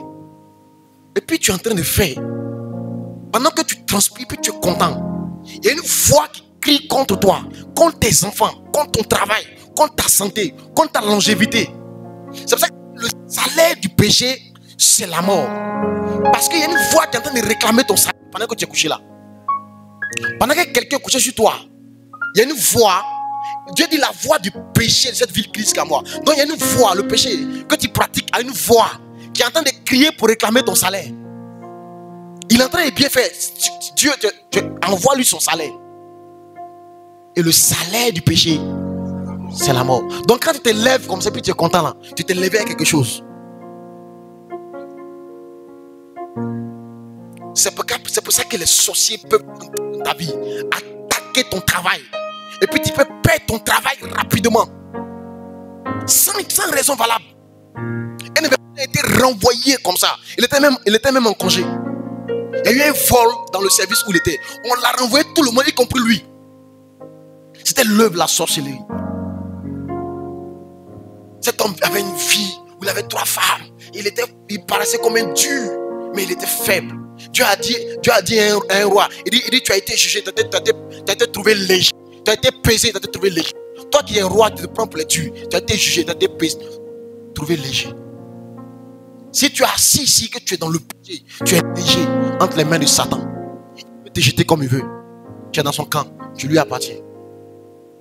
et puis tu es en train de faire, pendant que tu transpires, puis tu es content, il y a une voix qui crie contre toi, contre tes enfants, contre ton travail, contre ta santé, contre ta longévité. C'est pour ça que le salaire du péché, c'est la mort. Parce qu'il y a une voix qui est en train de réclamer ton salaire pendant que tu es couché là. Pendant que quelqu'un est couché sur toi, il y a une voix. Dieu dit la voix du péché de cette ville crise qu'à moi. Donc il y a une voix, le péché que tu pratiques a une voix qui est en train de crier pour réclamer ton salaire. Il est en train de bien faire. Dieu envoie lui son salaire. Et le salaire du péché, c'est la mort. Donc quand tu te lèves comme ça, puis tu es content là, tu t'es levé à quelque chose. C'est pour ça que les sorciers peuvent dans ta vie attaquer ton travail. Et puis tu peux perdre ton travail rapidement. Sans raison valable. Un événement a été renvoyé comme ça. Il était même en congé. Il y a eu un vol dans le service où il était. On l'a renvoyé, tout le monde, y compris lui. C'était l'œuvre de la sorcellerie. Cet homme avait une vie où il avait 3 femmes. Il paraissait comme un dur, mais il était faible. Dieu a dit à un roi, il dit tu as été jugé, tu as été trouvé léger. Tu as été pesé, tu as été trouvé léger. Toi qui es un roi, tu te prends pour les tuer. Tu as été jugé, tu as été pesé, trouvé léger. Si tu es assis ici, que tu es dans le péché, tu es léger entre les mains de Satan. Il peut te jeter comme il veut. Tu es dans son camp, tu lui appartiens.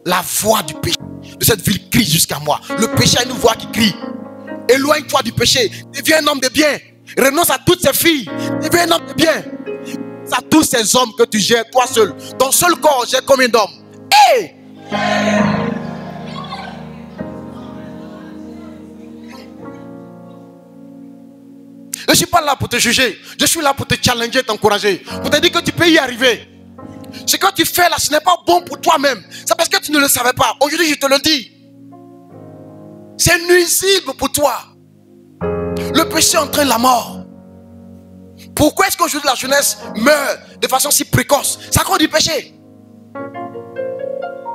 La voix du péché de cette ville crie jusqu'à moi. Le péché a une voix qui crie. Éloigne-toi du péché. Deviens un homme de bien. Renonce à toutes ces filles. Deviens un homme de bien. À tous ces hommes que tu gères, toi seul. Ton seul corps gère combien d'hommes? Hey! Je ne suis pas là pour te juger. Je suis là pour te challenger, t'encourager. Pour te dire que tu peux y arriver. Ce que tu fais là, ce n'est pas bon pour toi-même. C'est parce que tu ne le savais pas. Aujourd'hui, je te le dis. C'est nuisible pour toi. Le péché entraîne la mort. Pourquoi est-ce qu'aujourd'hui la jeunesse meurt de façon si précoce? C'est à cause du péché.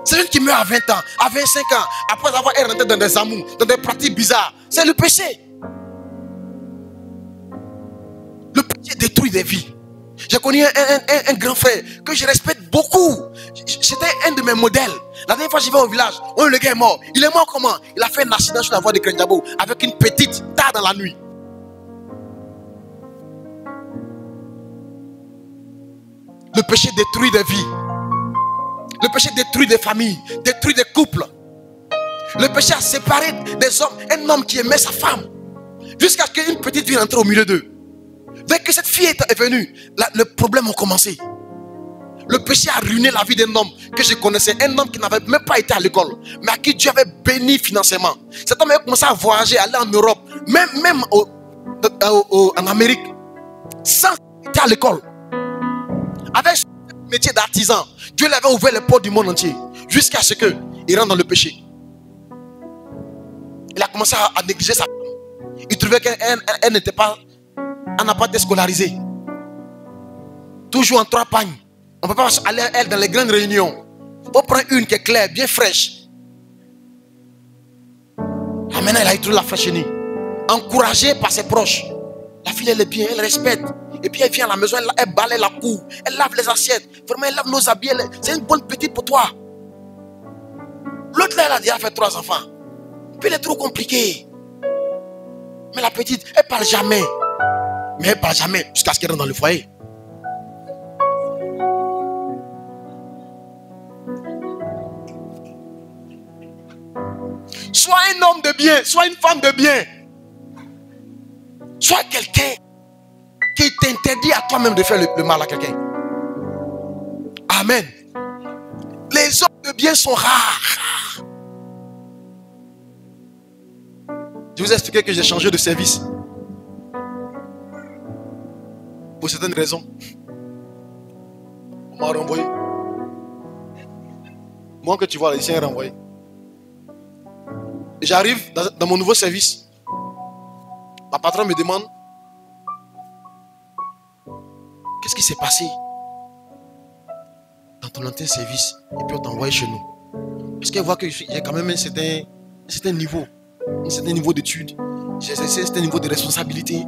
C'est une qui meurt à 20 ans, à 25 ans, après avoir rentré dans des amours, dans des pratiques bizarres. C'est le péché. Le péché détruit des vies. J'ai connu un grand frère que je respecte beaucoup. C'était un de mes modèles. La dernière fois que je vais au village, le gars est mort. Il est mort comment? Il a fait un accident sur la voie de Krenjabo avec une petite tard dans la nuit. Le péché détruit des vies. Le péché détruit des familles, détruit des couples. Le péché a séparé des hommes. Un homme qui aimait sa femme, jusqu'à ce qu'une petite fille entre au milieu d'eux. Dès que cette fille est venue, le problème a commencé. Le péché a ruiné la vie d'un homme que je connaissais. Un homme qui n'avait même pas été à l'école, mais à qui Dieu avait béni financièrement. Cet homme a commencé à voyager, aller en Europe, même en Amérique, sans être à l'école. Avec son métier d'artisan, Dieu lui avait ouvert les portes du monde entier. Jusqu'à ce qu'il rentre dans le péché. Il a commencé à négliger sa femme. Il trouvait qu'elle n'était pas... Elle n'a pas été scolarisée. Toujours en 3 pagnes. On ne peut pas aller elle dans les grandes réunions. On prend une qui est claire, bien fraîche. Ah, maintenant elle a eu toute la fraîcheur. Encouragée par ses proches. La fille elle est bien, elle respecte. Et puis elle vient à la maison, elle balaye la cour. Elle lave les assiettes. Vraiment elle lave nos habits. C'est une bonne petite pour toi. L'autre là, elle a déjà fait 3 enfants. Puis elle est trop compliquée. Mais la petite, elle parle jamais. Mais elle parle jamais jusqu'à ce qu'elle rentre dans le foyer. Sois un homme de bien, sois une femme de bien. Sois quelqu'un qui t'interdit à toi-même de faire le mal à quelqu'un. Amen. Les hommes de bien sont rares. Je vous ai expliqué que j'ai changé de service. Pour certaines raisons. On m'a renvoyé. Moi que tu vois, ici, est renvoyé. Et j'arrive dans mon nouveau service. Ma patronne me demande: qu'est-ce qui s'est passé dans ton ancien service? Et puis on t'a envoyé chez nous. Parce qu'elle voit que j'ai quand même un certain niveau d'études. J'ai un certain niveau de responsabilité.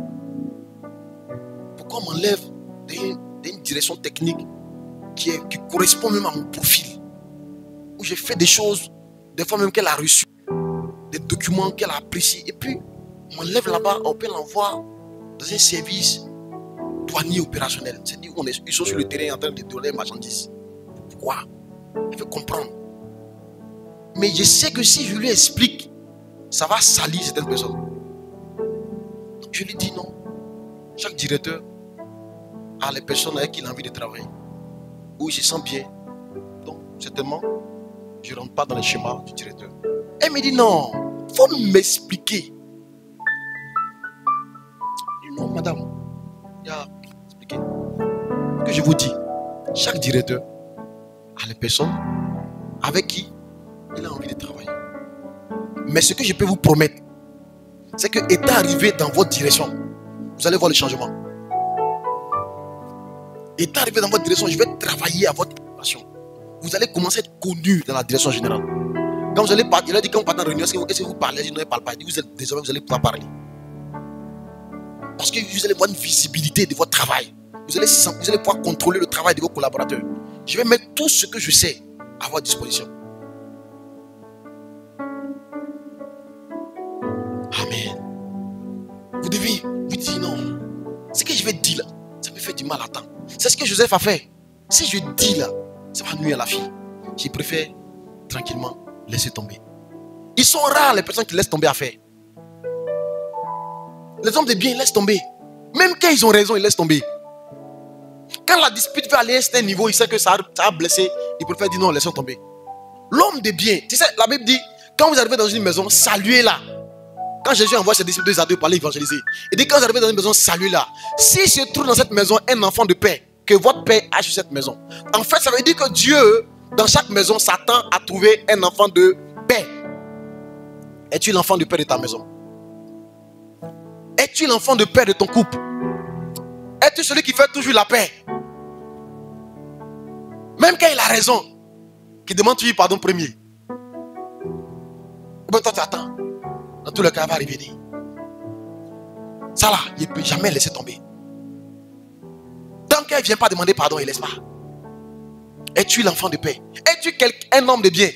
Pourquoi on m'enlève d'une direction technique qui correspond même à mon profil? Où j'ai fait des choses, des fois même qu'elle a reçu, des documents qu'elle a appréciés. Et puis, on m'enlève là-bas, on peut l'envoyer dans un service douanier opérationnel. C'est-à-dire qu'ils sont sur le terrain en train de donner les marchandises. pourquoi. Elle veut comprendre. Mais je sais que si je lui explique, ça va salir certaines personnes. Donc je lui dis non. Chaque directeur a les personnes avec qui il a envie de travailler. Où il se sent bien. Donc, certainement, je ne rentre pas dans les schémas du directeur. Elle me dit non, il faut m'expliquer. Je dis non, madame. Il y a expliqué. Que je vous dis, chaque directeur a les personnes avec qui il a envie de travailler. Mais ce que je peux vous promettre, c'est que étant arrivé dans votre direction, vous allez voir le changement. Étant arrivé dans votre direction, je vais travailler à votre passion. Vous allez commencer à être connu dans la direction générale. Quand vous allez partir, il a dit quand vous partez en réunion, est-ce que vous parlez? Je ne parle pas. Il dit, désormais, vous allez pouvoir parler. Parce que vous allez voir une visibilité de votre travail. Vous allez pouvoir contrôler le travail de vos collaborateurs. Je vais mettre tout ce que je sais à votre disposition. Amen. Vous devez vous dire non. Ce que je vais dire là, ça me fait du mal à temps. C'est ce que Joseph a fait. Si je dis là, ça va nuire à la fille. Je préfère tranquillement laisser tomber. Ils sont rares les personnes qui laissent tomber à faire. Les hommes de bien, ils laissent tomber. Même quand ils ont raison, ils laissent tomber. Quand la dispute va aller à un certain niveau, il sait que ça a blessé, il préfère dire non, laissons tomber. L'homme de bien, tu sais, la Bible dit, quand vous arrivez dans une maison, saluez-la. Quand Jésus envoie ses disciples 2 à 2 pour aller évangéliser, il dit quand vous arrivez dans une maison, saluez-la. Si se trouve dans cette maison un enfant de paix, que votre père a sur cette maison. En fait, ça veut dire que Dieu, dans chaque maison, s'attend à trouver un enfant de paix. Es-tu l'enfant de paix de ta maison? Es-tu l'enfant de paix de ton couple? Es-tu celui qui fait toujours la paix? Même quand il a raison, qui demande toujours pardon premier. Bon, toi tu attends. Dans tous les cas, il va revenir. Ça là, il ne peut jamais laisser tomber. Tant qu'elle ne vient pas demander pardon, il ne laisse pas. Es-tu l'enfant de paix? Es-tu un homme de bien?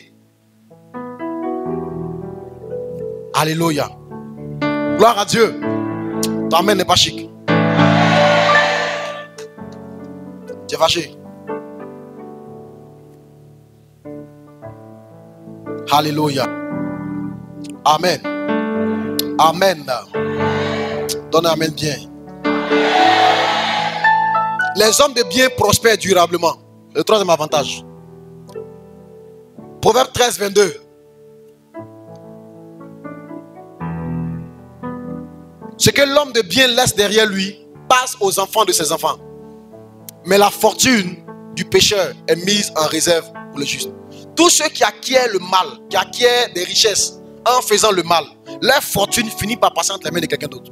Alléluia. Gloire à Dieu. Ton amen n'est pas chic. Tu es fâché. Alléluia. Amen. Amen. Donne un amen bien. Les hommes de bien prospèrent durablement. Le troisième avantage. Proverbe 13, 22. Ce que l'homme de bien laisse derrière lui passe aux enfants de ses enfants. Mais la fortune du pécheur est mise en réserve pour le juste. Tous ceux qui acquièrent le mal, qui acquièrent des richesses en faisant le mal, leur fortune finit par passer entre les mains de quelqu'un d'autre.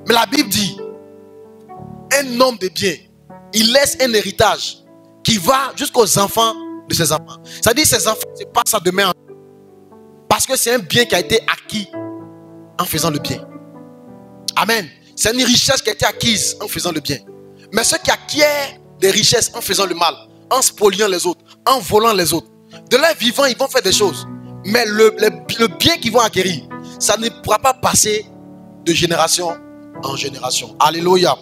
Mais la Bible dit, un homme de bien, il laisse un héritage qui va jusqu'aux enfants de ses enfants. C'est-à-dire ses enfants se passent à demain. Parce que c'est un bien qui a été acquis en faisant le bien. Amen. C'est une richesse qui a été acquise en faisant le bien. Mais ceux qui acquièrent des richesses en faisant le mal, en spoliant les autres, en volant les autres, de leur vivant, ils vont faire des choses. Mais le bien qu'ils vont acquérir, ça ne pourra pas passer de génération en génération. Alléluia.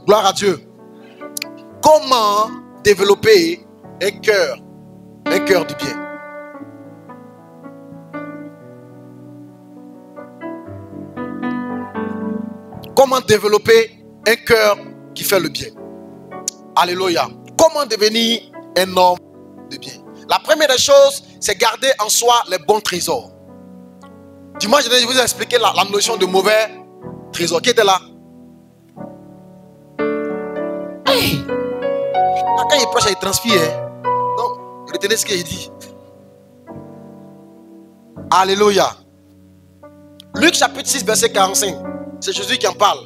Gloire à Dieu. Comment développer un cœur du bien? Comment développer un cœur qui fait le bien? Alléluia. Comment devenir un homme de bien? La première des choses, c'est garder en soi les bons trésors. Dimanche, je vous ai expliqué la notion de mauvais trésor. Qui était là? Hey! Quand il prêche, il transpire. Donc, retenez ce qu'il dit. Alléluia. Luc chapitre 6, verset 45. C'est Jésus qui en parle.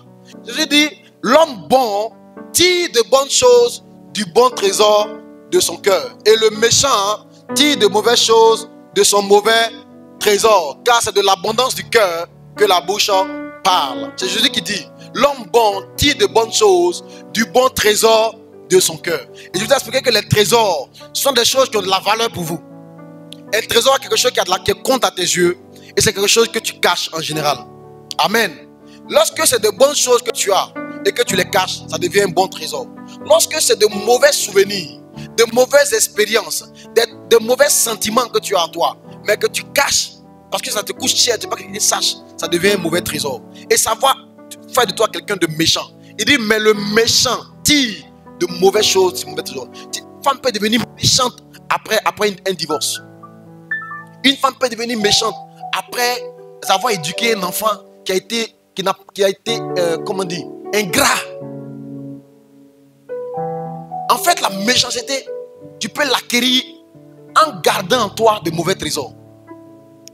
Jésus dit, l'homme bon tire de bonnes choses du bon trésor de son cœur. Et le méchant tire de mauvaises choses de son mauvais trésor. Car c'est de l'abondance du cœur que la bouche parle. C'est Jésus qui dit, l'homme bon tire de bonnes choses du bon trésor de son cœur. Et je vous ai expliqué que les trésors sont des choses qui ont de la valeur pour vous. Un trésor est quelque chose qui compte à tes yeux. Et c'est quelque chose que tu caches en général. Amen. Lorsque c'est de bonnes choses que tu as et que tu les caches, ça devient un bon trésor. Lorsque c'est de mauvais souvenirs, de mauvaises expériences, de mauvais sentiments que tu as en toi, mais que tu caches parce que ça te coûte cher, tu ne veux pas que quelqu'un sache, ça devient un mauvais trésor. Et ça va faire de toi quelqu'un de méchant. Il dit, mais le méchant tire de mauvaises choses, de mauvais trésors. Une femme peut devenir méchante après un divorce. Une femme peut devenir méchante après avoir éduqué un enfant qui a été comment dire, ingrat. En fait, la méchanceté, tu peux l'acquérir en gardant en toi de mauvais trésors.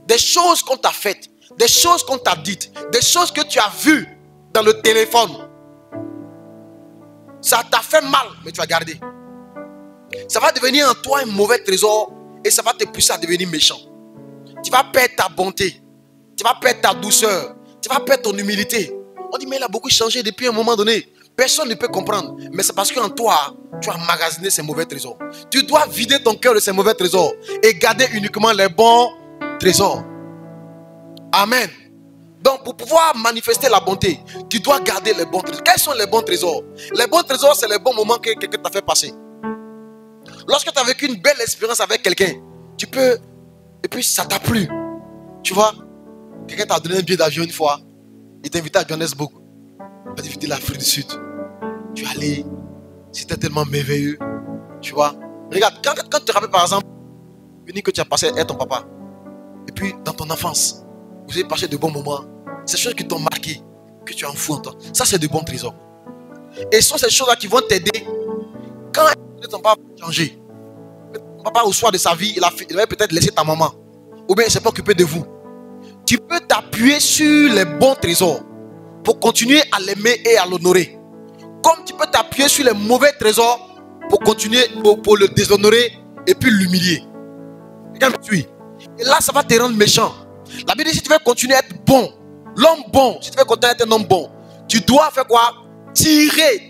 Des choses qu'on t'a faites, des choses qu'on t'a dites, des choses que tu as vues dans le téléphone. Ça t'a fait mal, mais tu as gardé. Ça va devenir en toi un mauvais trésor et ça va te pousser à devenir méchant. Tu vas perdre ta bonté, tu vas perdre ta douceur, tu vas perdre ton humilité. On dit, mais il a beaucoup changé depuis un moment donné. Personne ne peut comprendre. Mais c'est parce qu'en toi, tu as emmagasiné ces mauvais trésors. Tu dois vider ton cœur de ces mauvais trésors et garder uniquement les bons trésors. Amen. Donc, pour pouvoir manifester la bonté, tu dois garder les bons trésors. Quels sont les bons trésors? Les bons trésors, c'est les bons moments que quelqu'un t'a fait passer. Lorsque tu as vécu une belle expérience avec quelqu'un, tu peux... Et puis, ça t'a plu. Tu vois, quelqu'un t'a donné un billet d'avion une fois. Il t'a invité à Johannesburg. Il t'a invité à l'Afrique du Sud. Tu es allé. C'était tellement merveilleux. Tu vois. Regarde, quand tu te rappelles par exemple, que tu as passé à ton papa. Et puis, dans ton enfance, vous avez passé de bons moments. Ces choses qui t'ont marqué, que tu as enfoui en toi. Ça, c'est de bons trésors. Et ce sont ces choses-là qui vont t'aider. Quand ton papa va changer, ton papa, au soir de sa vie, il avait peut-être laissé ta maman. Ou bien il s'est pas occupé de vous. Tu peux t'appuyer sur les bons trésors pour continuer à l'aimer et à l'honorer. Comme tu peux t'appuyer sur les mauvais trésors pour continuer, pour le déshonorer et puis l'humilier. Et là, ça va te rendre méchant. La Bible dit, si tu veux continuer à être bon, l'homme bon, si tu veux continuer à être un homme bon, tu dois faire quoi? Tirer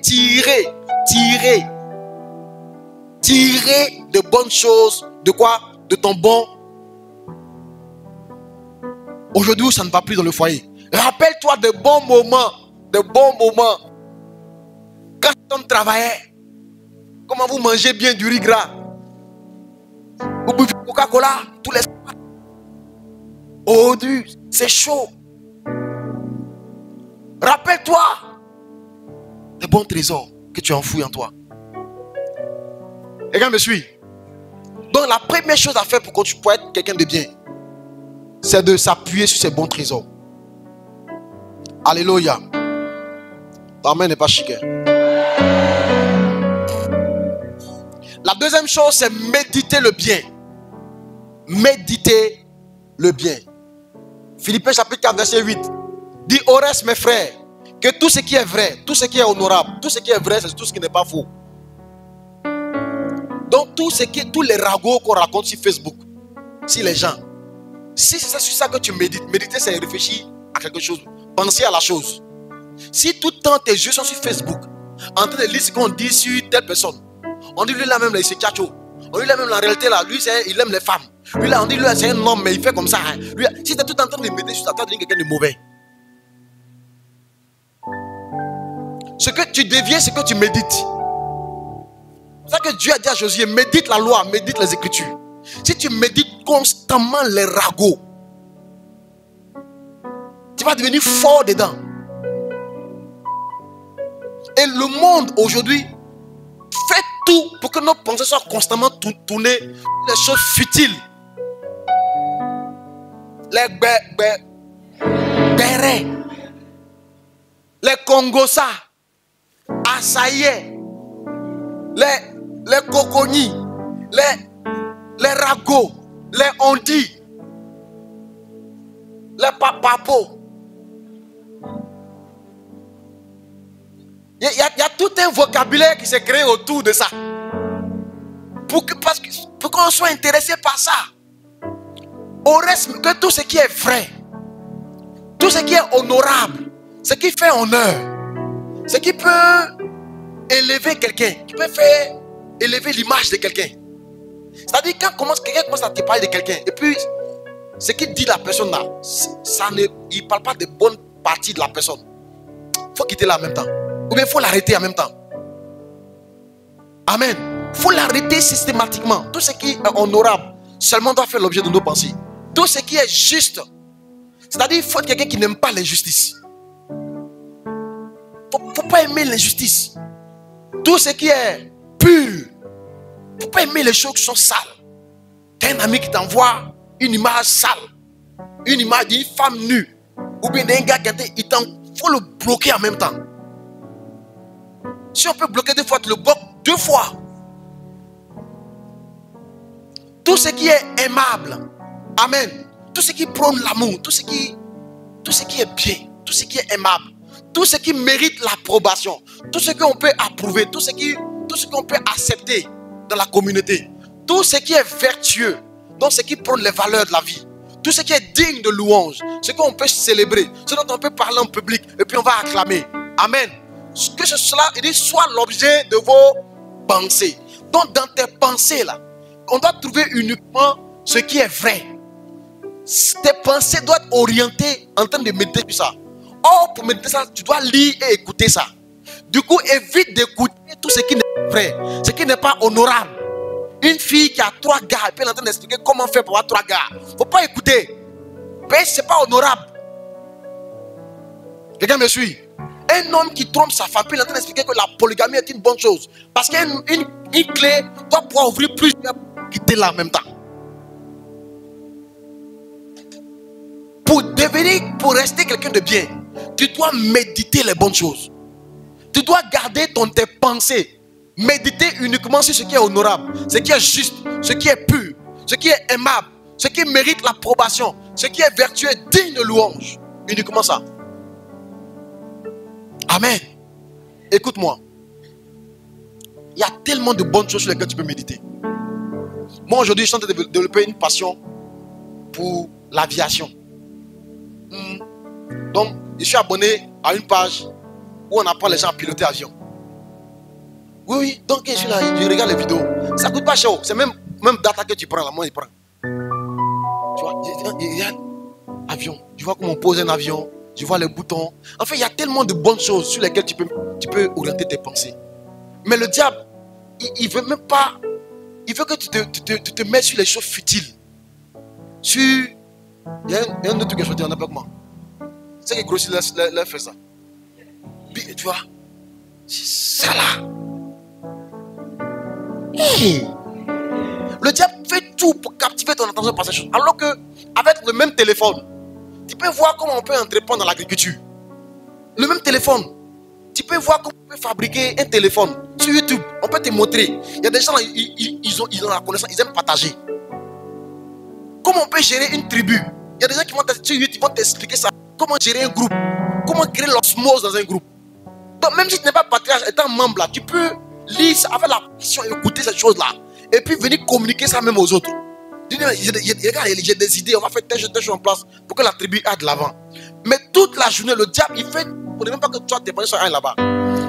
de bonnes choses. De quoi? De ton bon. Aujourd'hui, ça ne va plus dans le foyer. Rappelle-toi de bons moments. De bons moments. Quand on travaillait, comment vous mangez bien du riz gras. Vous buvez Coca-Cola tous les soirs. Aujourd'hui, c'est chaud. Rappelle-toi des bons trésors que tu as enfouis en toi. Quelqu'un me suit? Donc la première chose à faire pour que tu puisses être quelqu'un de bien, c'est de s'appuyer sur ces bons trésors. Alléluia. Ta main n'est pas chic. La deuxième chose, c'est méditer le bien. Méditer le bien. Philippiens chapitre 4, verset 8. Dit au reste, mes frères, que tout ce qui est vrai, tout ce qui est honorable, tout ce qui est vrai, c'est tout ce qui n'est pas faux. Donc tous les ragots qu'on raconte sur Facebook, si les gens, si c'est sur ça que tu médites, méditer c'est réfléchir à quelque chose, penser à la chose. Si tout le temps tes yeux sont sur Facebook, en train de lire ce qu'on dit sur telle personne, on dit lui là même là il se tchatcho, on dit là même la réalité là, lui il aime les femmes, lui là on dit lui c'est un homme mais il fait comme ça. Hein. Lui, si tu es tout en train de méditer sur ta tête, tu deviens quelqu'un de mauvais. Ce que tu deviens, c'est que tu médites. C'est ça que Dieu a dit à Josué, médite la loi, médite les Écritures. Si tu médites constamment les ragots, tu vas devenir fort dedans. Et le monde aujourd'hui fait tout pour que nos pensées soient constamment tournées les choses futiles. Les bérets, les congosa, assaillés, les coconis, les ragots, les ondis, les papapos. Il y a tout un vocabulaire qui s'est créé autour de ça. Pour qu'on soit intéressé par ça. Au reste, que tout ce qui est vrai, tout ce qui est honorable, ce qui fait honneur, ce qui peut élever quelqu'un, qui peut faire élever l'image de quelqu'un. C'est-à-dire quand quelqu'un commence à te parler de quelqu'un, et puis ce qu'il dit la personne là, il ne parle pas de bonnes parties de la personne. Il faut quitter là en même temps. Ou bien il faut l'arrêter en même temps. Amen. Il faut l'arrêter systématiquement. Tout ce qui est honorable seulement doit faire l'objet de nos pensées. Tout ce qui est juste, c'est-à-dire il faut quelqu'un qui n'aime pas l'injustice. Il ne faut pas aimer l'injustice. Tout ce qui est pur, il ne faut pas aimer les choses qui sont sales. Tu as un ami qui t'envoie une image sale, une image d'une femme nue, ou bien d'un gars qui il faut le bloquer en même temps. Si on peut bloquer 2 fois, tu le bloques 2 fois. Tout ce qui est aimable, amen. Tout ce qui prône l'amour, tout ce qui est bien, tout ce qui est aimable, tout ce qui mérite l'approbation, tout ce qu'on peut approuver, tout ce qu'on peut accepter dans la communauté, tout ce qui est vertueux, donc ce qui prône les valeurs de la vie, tout ce qui est digne de louange, ce qu'on peut célébrer, ce dont on peut parler en public et puis on va acclamer. Amen. Que cela, il dit, soit l'objet de vos pensées. Donc dans tes pensées là, on doit trouver uniquement ce qui est vrai. Tes pensées doivent être orientées en train de méditer sur ça. Or, pour méditer ça, tu dois lire et écouter ça. Du coup, évite d'écouter tout ce qui n'est pas vrai, ce qui n'est pas honorable. Une fille qui a 3 gars, et puis elle est en train d'expliquer comment faire pour avoir 3 gars. Il ne faut pas écouter. Mais ce n'est pas honorable. Quelqu'un me suit? Un homme qui trompe sa femme, puis il est en train d'expliquer que la polygamie est une bonne chose. Parce qu'il y a une clé doit pouvoir ouvrir plusieurs quitter là en même temps. Pour rester quelqu'un de bien, tu dois méditer les bonnes choses. Tu dois garder tes pensées. Méditer uniquement sur ce qui est honorable, ce qui est juste, ce qui est pur, ce qui est aimable, ce qui mérite l'approbation, ce qui est vertueux, digne de louange. Uniquement ça. Amen. Écoute-moi. Il y a tellement de bonnes choses sur lesquelles tu peux méditer. Moi aujourd'hui, je suis en train de développer une passion pour l'aviation. Donc, je suis abonné à une page où on apprend les gens à piloter avion. Oui, donc je suis là, je regarde les vidéos. Ça coûte pas cher. C'est même data que tu prends, là, moi il prend. Tu vois, il y a un avion. Tu vois comment on pose un avion. Tu vois les boutons. En fait, il y a tellement de bonnes choses sur lesquelles tu peux orienter tes pensées. Mais le diable, il veut même pas. Il veut que tu te mettes sur les choses futiles. Il y a un autre truc que je veux dire, on n'a pas comment. C'est qui grossit leur fait ça. Puis, tu vois, c'est ça là. Hey. Le diable fait tout pour captiver ton attention par ces choses. Alors que, avec le même téléphone, tu peux voir comment on peut entreprendre dans l'agriculture. Le même téléphone, tu peux voir comment on peut fabriquer un téléphone. Sur YouTube, on peut te montrer. Il y a des gens, ils ont la connaissance, ils aiment partager. Comment on peut gérer une tribu? Il y a des gens qui vont sur YouTube, ils vont t'expliquer ça. Comment gérer un groupe? Comment créer l'osmose dans un groupe? Donc même si tu n'es pas patriarche, étant membre là, tu peux lire ça avec la passion, écouter ces choses-là. Et puis venir communiquer ça même aux autres. J'ai des idées, on va faire telle chose en place pour que la tribu aille de l'avant. Mais toute la journée, le diable, il fait, on ne dit même pas que toi, tes parents sont là-bas.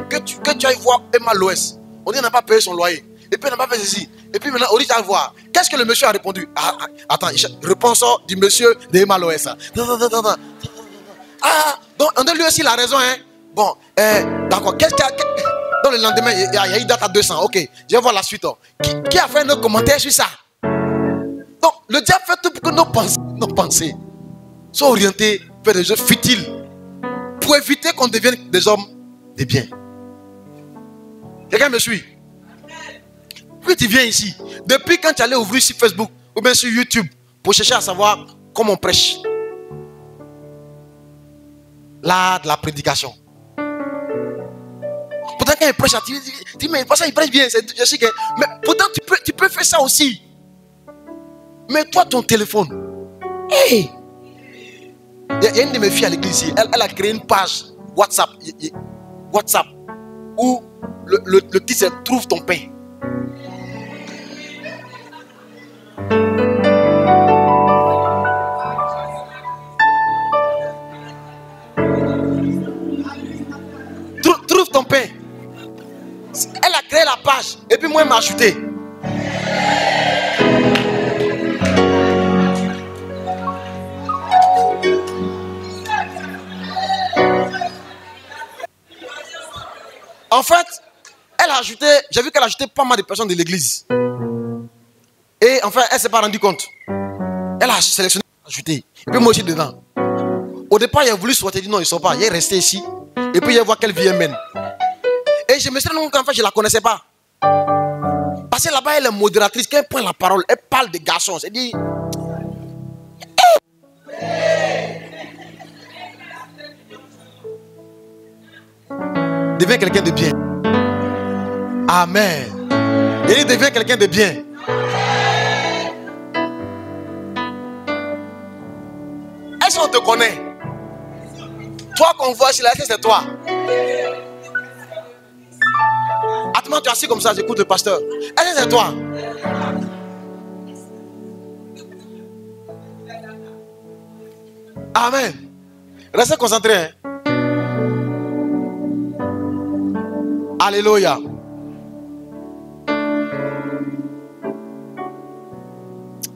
Que tu ailles voir Emma Loès. On dit qu'il n'a pas payé son loyer. Et puis il n'a pas fait ceci. Et puis maintenant, on dit à voir. Qu'est-ce que le monsieur a répondu? Attends, réponse du monsieur de Emma Loès. Non. Donc on lui aussi la raison, hein. Bon, d'accord. Qu'est-ce qu'il y a? Dans le lendemain, il y a une date à 200. Ok, je vais voir la suite. Qui a fait un commentaire sur ça? Donc, le diable fait tout pour que nos pensées soient orientées vers des choses futiles. Pour éviter qu'on devienne des hommes de bien. Quelqu'un me suit? Puis tu viens ici. Depuis quand tu allais ouvrir sur Facebook ou bien sur YouTube pour chercher à savoir comment on prêche. L'art de la prédication. Pourtant, quand il prêche, tu dis, mais ça, il prêche bien. Je sais que, mais pourtant, tu peux faire ça aussi. Mais toi, ton téléphone. Hey! Il y a une de mes filles à l'église ici. Elle a créé une page WhatsApp. WhatsApp. Où le titre c'est Trouve ton pain. Trouve ton pain. Elle a créé la page. Et puis moi, elle m'a ajouté. En fait, elle Elle a ajouté, j'ai vu qu'elle a ajouté pas mal de personnes de l'église. Et enfin, elle ne s'est pas rendue compte. Elle a sélectionné, ajouté. Et puis moi aussi dedans. Au départ, il a voulu sortir, il dit non, il ne sort pas. Il est resté ici. Et puis il voit quelle vie elle mène. Et je me suis rendu compte qu'en fait, je ne la connaissais pas. Parce que là-bas, elle est modératrice. Quand elle prend la parole, elle parle des garçons. Elle dit... Deviens quelqu'un de bien. Amen. Et il devient quelqu'un de bien. Est-ce qu'on te connaît? Toi qu'on voit sur la tête, c'est toi. Attends, tu es assis comme ça, j'écoute le pasteur. Est-ce que c'est toi? Amen. Restez concentrés. Hein? Alléluia.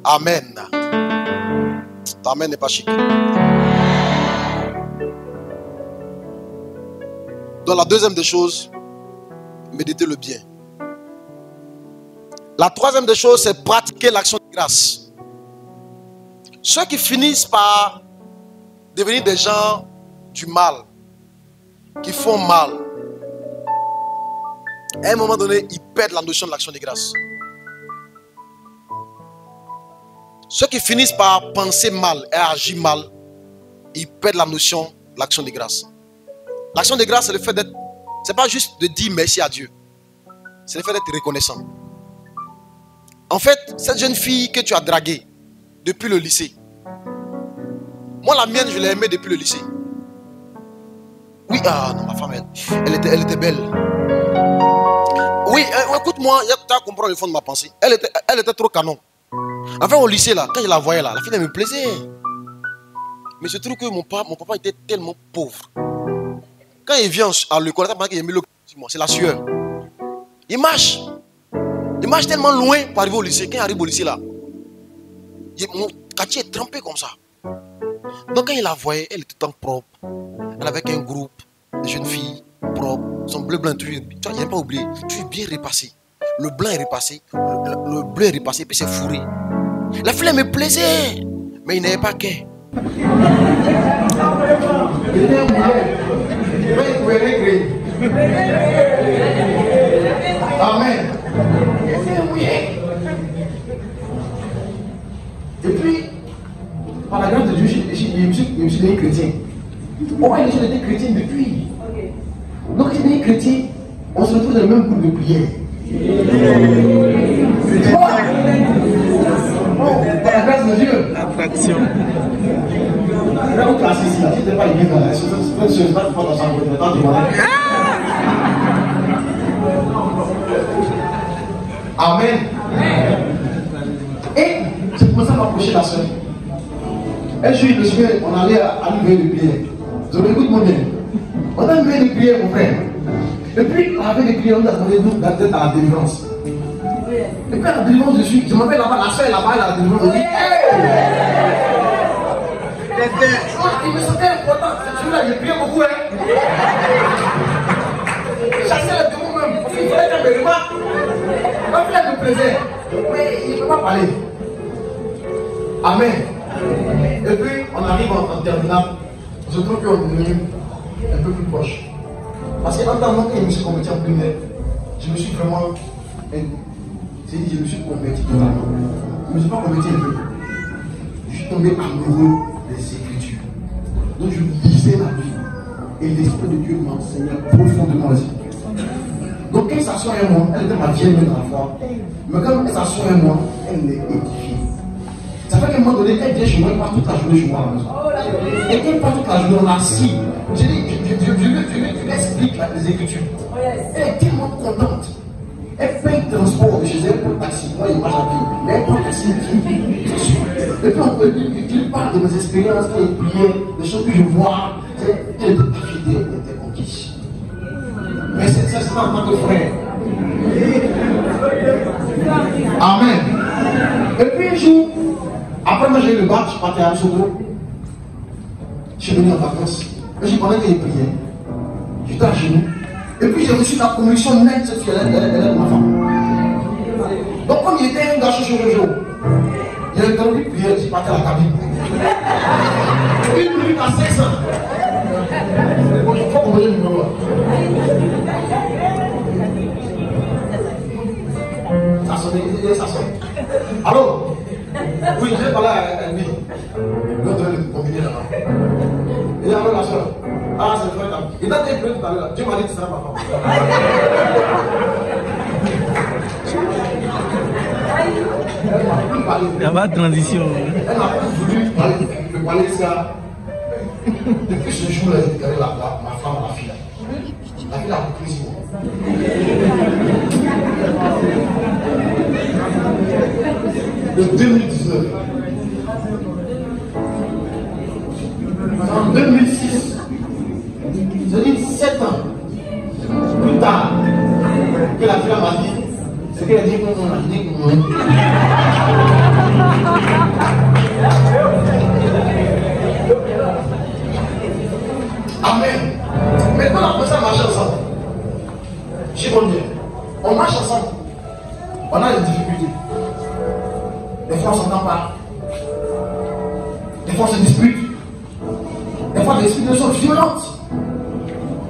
Amen. Amen n'est pas chic. Donc la deuxième des choses, méditer le bien. La troisième des choses, c'est pratiquer l'action de grâce. Ceux qui finissent par devenir des gens du mal, qui font mal, à un moment donné, ils perdent la notion de l'action de grâce. Ceux qui finissent par penser mal et agir mal, ils perdent la notion de l'action de grâce. L'action de grâce, c'est le fait d'être... C'est pas juste de dire merci à Dieu. C'est le fait d'être reconnaissant. En fait, cette jeune fille que tu as draguée depuis le lycée, moi la mienne, je l'ai aimée depuis le lycée. Oui, ah non, ma femme, elle était belle. Oui, écoute-moi, tu as compris le fond de ma pensée. Elle était trop canon. Enfin, au lycée, là, quand je la voyais, là, la fille, elle me plaisait. Mais je trouve que mon papa était tellement pauvre. Quand il vient à l'école, c'est la sueur. Il marche tellement loin pour arriver au lycée. Quand il arrive au lycée, là, mon quartier est trempé comme ça. Donc, quand il la voyait, elle était tout propre. Elle avait un groupe de jeunes filles propres. Son bleu blanc, tu vois, il n'y a pas oublié. Tu es bien repassé. Le blanc est repassé. Le bleu est repassé, puis c'est fourré. La fille me plaisait, mais il n'avait pas qu'un. Amen. Et puis, par la grâce de Dieu, je me suis devenu chrétien. Pourquoi les gens étaient chrétiens depuis? Donc, quand ils étaient chrétiens, on se retrouve dans le même groupe de prière. Par la grâce de Dieu. La fraction. Là où tu as assisté, si tu n'es pas une dans la chose, je ne sais pas si tu prends ton sang pour te demander. Amen. Et c'est pour ça qu'on va approcher la soeur. Un jour, je me souviens, on allait à une veille de prière. Je me écoute mon bien. On a une veille de prière, mon frère. Et puis, à la veille de prière, on a demandé nous d'être à la délivrance. Et puis à la délivrance, je m'appelle là-bas, la soeur est là-bas, elle a la délivrance. Je dis, hey! Il me sentait important. Celui-là, j'ai prié beaucoup, hein. Chassez le démon même. Parce qu'il fallait qu'elle me remarque. Ma fille, elle me plaisait. Mais il ne peut pas parler. Amen. Et puis, on arrive en terminale. Je trouve qu'on est devenu un peu plus proche. Parce qu'en tant que je me suis converti en primaire, je me suis vraiment. Je me suis converti totalement. Je ne me suis pas converti un peu. Je suis tombé amoureux des Écritures. Donc je lisais la Bible. Et l'Esprit de Dieu m'enseignait profondément les Écritures. Donc quand elle s'assoit à moi, elle était ma vieille mère dans la foi. Mais quand elle s'assoit à moi, elle m'est édifiée. Ça fait qu'à un moment donné, elle vient chez moi, elle passe toute la journée chez moi à la maison. Et quand elle passe toute la journée, on a assis. Je lui explique les Écritures. Elle est tellement contente. Elle paye le transport de chez elle pour le taxi. Moi, il marche à pied. Mais elle prend le taxi. Et puis, on lui parle de mes expériences, des prières, des choses que je vois. Elle était fidèle, elle était conquise. Mais c'est pas en tant que frère. Amen. Et puis, un jour, après moi, j'ai eu le bac, je partais à Sogo. Je suis venu en vacances. Et je pendant qu'elle priait. J'étais à genoux. Et puis j'ai reçu la conviction nette, cette fille, elle est ma femme. Donc comme il était un garçon sur le jour, il a entendu prier, je partais à la cabine. 1 minute à 500. Bon, il faut qu'on voie le numéro. Ça sonne, ça sonne. Allô? Oui, je vais parler à lui. L'autre est combiné là-bas. Et alors la soeur. Ah, c'est le frère. Il a été tout à l'heure. Dieu m'a dit que ce sera ma femme. Elle m'a plus parlé. Il y a pas de transition. Elle m'a plus voulu parler de ça. Depuis ce jour-là, j'ai regardé ma femme, ma fille. La fille a compris ce mot. De 2019. En 2006, j'ai dit 7 ans plus tard que la fille m'a dit ce qu'elle a dit qu'on a dit qu'on a dit. Amen. Maintenant, on a commencé à marcher ensemble. J'ai bon Dieu. On marche ensemble. On a des difficultés. Des fois, on ne s'entend pas. Des fois, on se dispute. Des fois, les disputes sont violentes.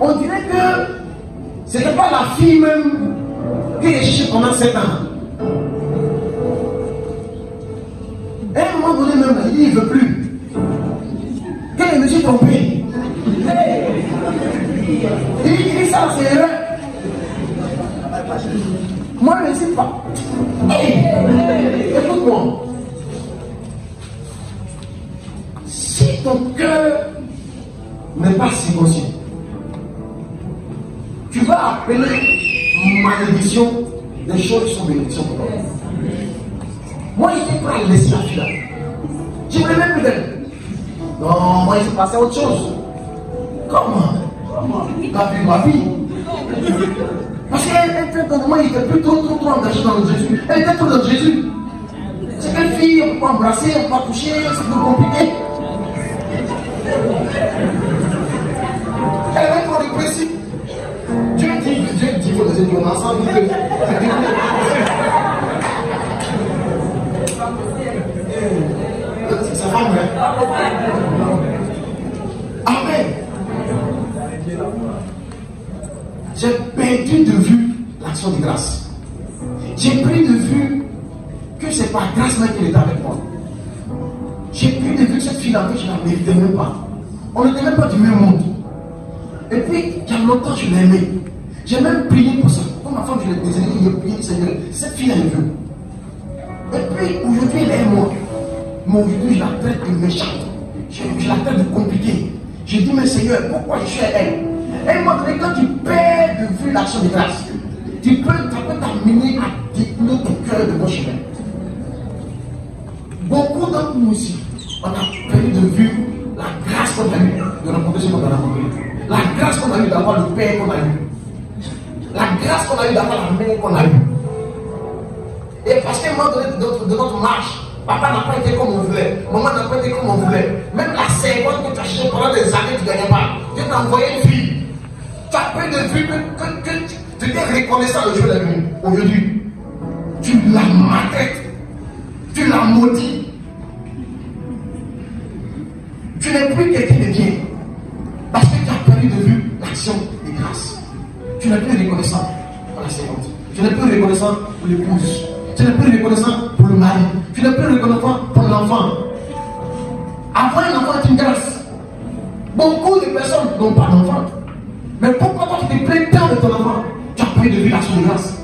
On dirait que ce n'est pas la fille même qui est chie pendant 7 ans. À un moment donné, même, il dit il ne veut plus. Quand il me dit trompé, il dit ça, c'est erreur. Moi, je ne sais pas. Écoute-moi. Si ton cœur n'est pas circoncis, tu vas appeler malédiction des choses qui sont bénédictions pour toi. Moi, j'étais prêt à laisser la fille là. Je ne voulais même plus d'elle. Non, moi, il s'est passé autre chose. Comment? T'as vu ma vie? Parce qu'elle était dans moi, il était plus trop engagé dans le Jésus. Elle était trop dans Jésus. C'est quelle fille, on ne peut pas embrasser, on ne peut pas toucher, c'est plus compliqué. Elle avait trop de principes. Dieu dit, il faut laisser tout le monde ensemble. C'est sa femme, hein? Amen. J'ai perdu de vue l'action de grâce. J'ai pris de vue que c'est par grâce même qu'il est avec moi. J'ai pris de vue que cette fille-là, je ne la méritais même pas. On n'était même pas du même monde. Et puis, il y a longtemps, je l'ai aimée. J'ai même prié pour ça. Comme ma femme, je l'ai désiré, j'ai prié, Seigneur, cette fille-là est venue. Et puis, aujourd'hui, elle est moi. Mais aujourd'hui, je la traite de méchante. Je la traite de compliquée. J'ai dit, mais Seigneur, pourquoi je suis à elle? Elle m'a donné, quand tu perds de vue l'action de grâce, ça peut t'amener à détourner ton cœur de bon chemin. Beaucoup d'entre nous aussi, on a perdu de vue la grâce qu'on a eue de rencontrer ce qu'on a rencontré. La grâce qu'on a eue d'avoir le père qu'on a eu. La grâce qu'on a eue d'avoir la mère qu'on a eue. Et parce qu'à un moment donné de notre marche, papa n'a pas été comme on voulait, maman n'a pas été comme on voulait. Même la servante que tu as cherché pendant des années, tu ne gagnais pas. Dieu t'a envoyé une fille. Tu as pris de vue que tu étais reconnaissant le jour de la nuit. Aujourd'hui, tu la maltraites. Tu la maudis. Tu n'es plus quelqu'un de bien. Parce que tu as perdu de vue l'action de grâce. Tu n'es plus reconnaissant pour la servante. Tu n'es plus reconnaissant pour l'épouse. Tu n'es plus reconnaissant pour le mari. Tu n'es plus reconnaissant pour l'enfant. Avoir un enfant est une grâce. Beaucoup de personnes n'ont pas d'enfant. Mais pourquoi toi tu te plains tant de ton enfant? Tu as pris de vue l'action de grâce.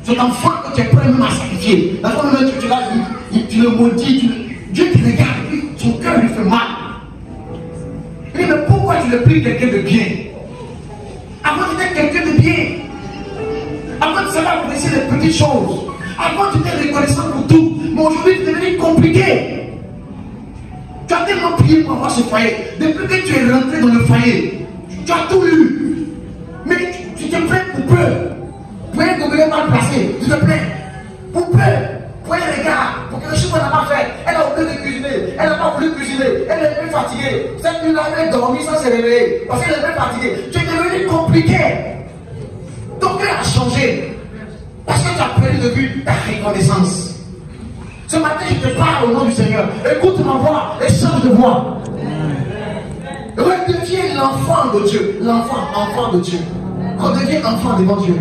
Cet enfant que tu es prêt même à sacrifier. Dans ton moment tu l'as dit, tu le maudis, Dieu te regarde, son cœur lui fait mal. Il dit, mais pourquoi tu n'es plus quelqu'un de bien? Avant tu étais quelqu'un de bien. Avant tu savais apprécier les petites choses. Avant tu étais reconnaissant pour tout. Mais aujourd'hui tu es devenu compliqué. Tu as tellement prié pour avoir ce foyer. Depuis que tu es rentré dans le foyer, tu as tout eu. Mais tu te plains pour peu. Pour un gobelet mal placé, tu te plains. Pour peu. Pour un regard. Pour quelque chose qu'on n'a pas fait. Elle a oublié de cuisiner. Elle n'a pas voulu cuisiner. Elle est fatiguée. Cette nuit-là, elle a dormi sans se réveiller. Parce qu'elle est fatiguée. Tu es devenu compliqué. changé. Parce que tu as perdu de vue ta reconnaissance. Ce matin, je te parle au nom du Seigneur. Écoute ma voix et change de voix. Redeviens l'enfant de Dieu. Enfant de Dieu. Redeviens enfant devant Dieu.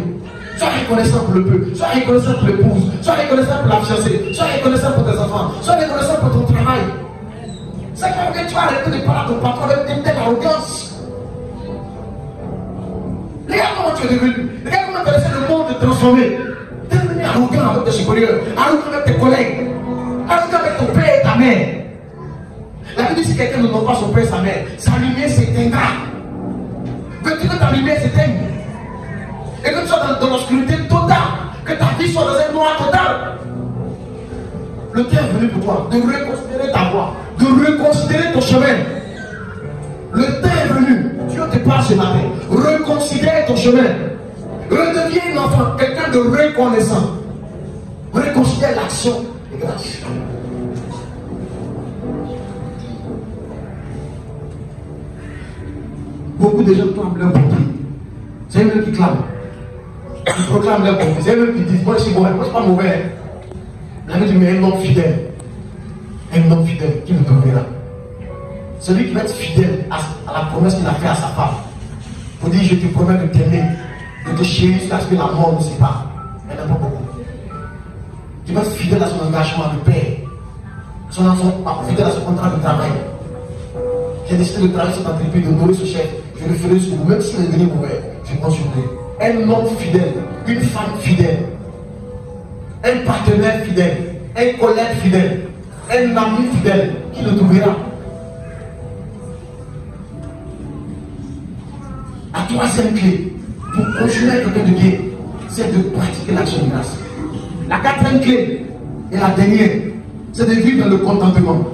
Sois reconnaissant pour le peu. Sois reconnaissant pour l'épouse. Sois reconnaissant pour la fiancée. Sois reconnaissant pour tes enfants. Sois reconnaissant pour ton travail. C'est comme que tu vas arrêter de parler à ton patron avec une telle arrogance. Regarde comment tu es devenu. Regarde comment tu as laissé le monde te transformer. Tu es devenu arrogant avec tes supérieurs. Arrogant avec tes collègues. Arrogant avec ton père et ta mère. La Bible dit si quelqu'un ne nomme pas son père et sa mère, sa lumière s'éteindra. Veux-tu que ta lumière s'éteigne? Et que tu sois dans l'obscurité totale, que ta vie soit dans un noir total. Le temps est venu pour toi de reconsidérer ta voie, de reconsidérer ton chemin. Le temps est venu. Dieu te parle ce matin. Reconsidère ton chemin. Redeviens un enfant, quelqu'un de reconnaissant. Reconsidère l'action de grâce. Beaucoup de gens clament leur bonté. C'est eux qui clament. Ils proclament leur bonté. C'est eux qui disent moi je suis mauvais, moi je ne suis pas mauvais. La Bible dit mais un homme fidèle. Un homme fidèle qui nous trouvera. Celui qui va être fidèle à la promesse qu'il a faite à sa femme. Pour dire je te promets de t'aimer, de te chérir jusqu'à ce que la mort ne sépare. Il n'y en a pas beaucoup. Tu vas être fidèle à son engagement de père. Fidèle à son contrat de travail. J'ai décidé de travailler sur cette entreprise, de nourrir ce chef. Je le ferai sur vous, même si le dernier mauvais, je compte sur lui. Un homme fidèle, une femme fidèle, un partenaire fidèle, un collègue fidèle, un ami fidèle qui le trouvera. La troisième clé pour continuer à être quelqu'un de Dieu, c'est de pratiquer l'action de grâce. La quatrième clé et la dernière, c'est de vivre dans le contentement.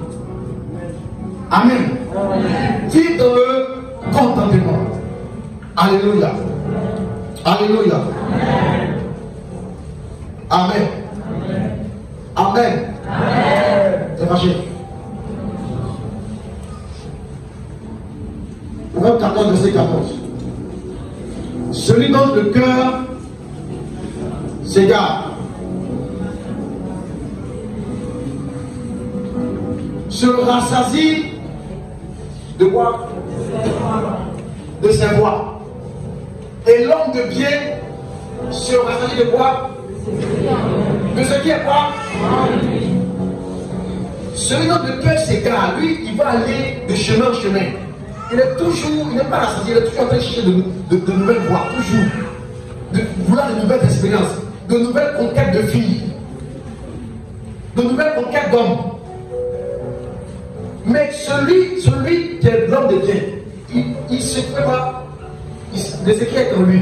Amen. Vivre dans le contentement. Alléluia. Alléluia. Amen. Amen. C'est fâché. Proverbe 14, verset 14. Celui dont le cœur s'égare se rassasie de quoi? De ses voix. Et l'homme de bien se rassasie de quoi? De ce qui est quoi? Celui dont le cœur s'égare, lui, il va aller de chemin en chemin. Il est toujours, il n'est pas rassasié, il est toujours en train de chercher de nouvelles voies, toujours. De vouloir de nouvelles expériences, de nouvelles conquêtes de filles, de nouvelles conquêtes d'hommes. Mais celui qui est l'homme de Dieu, il se prépare de ce qui est en lui.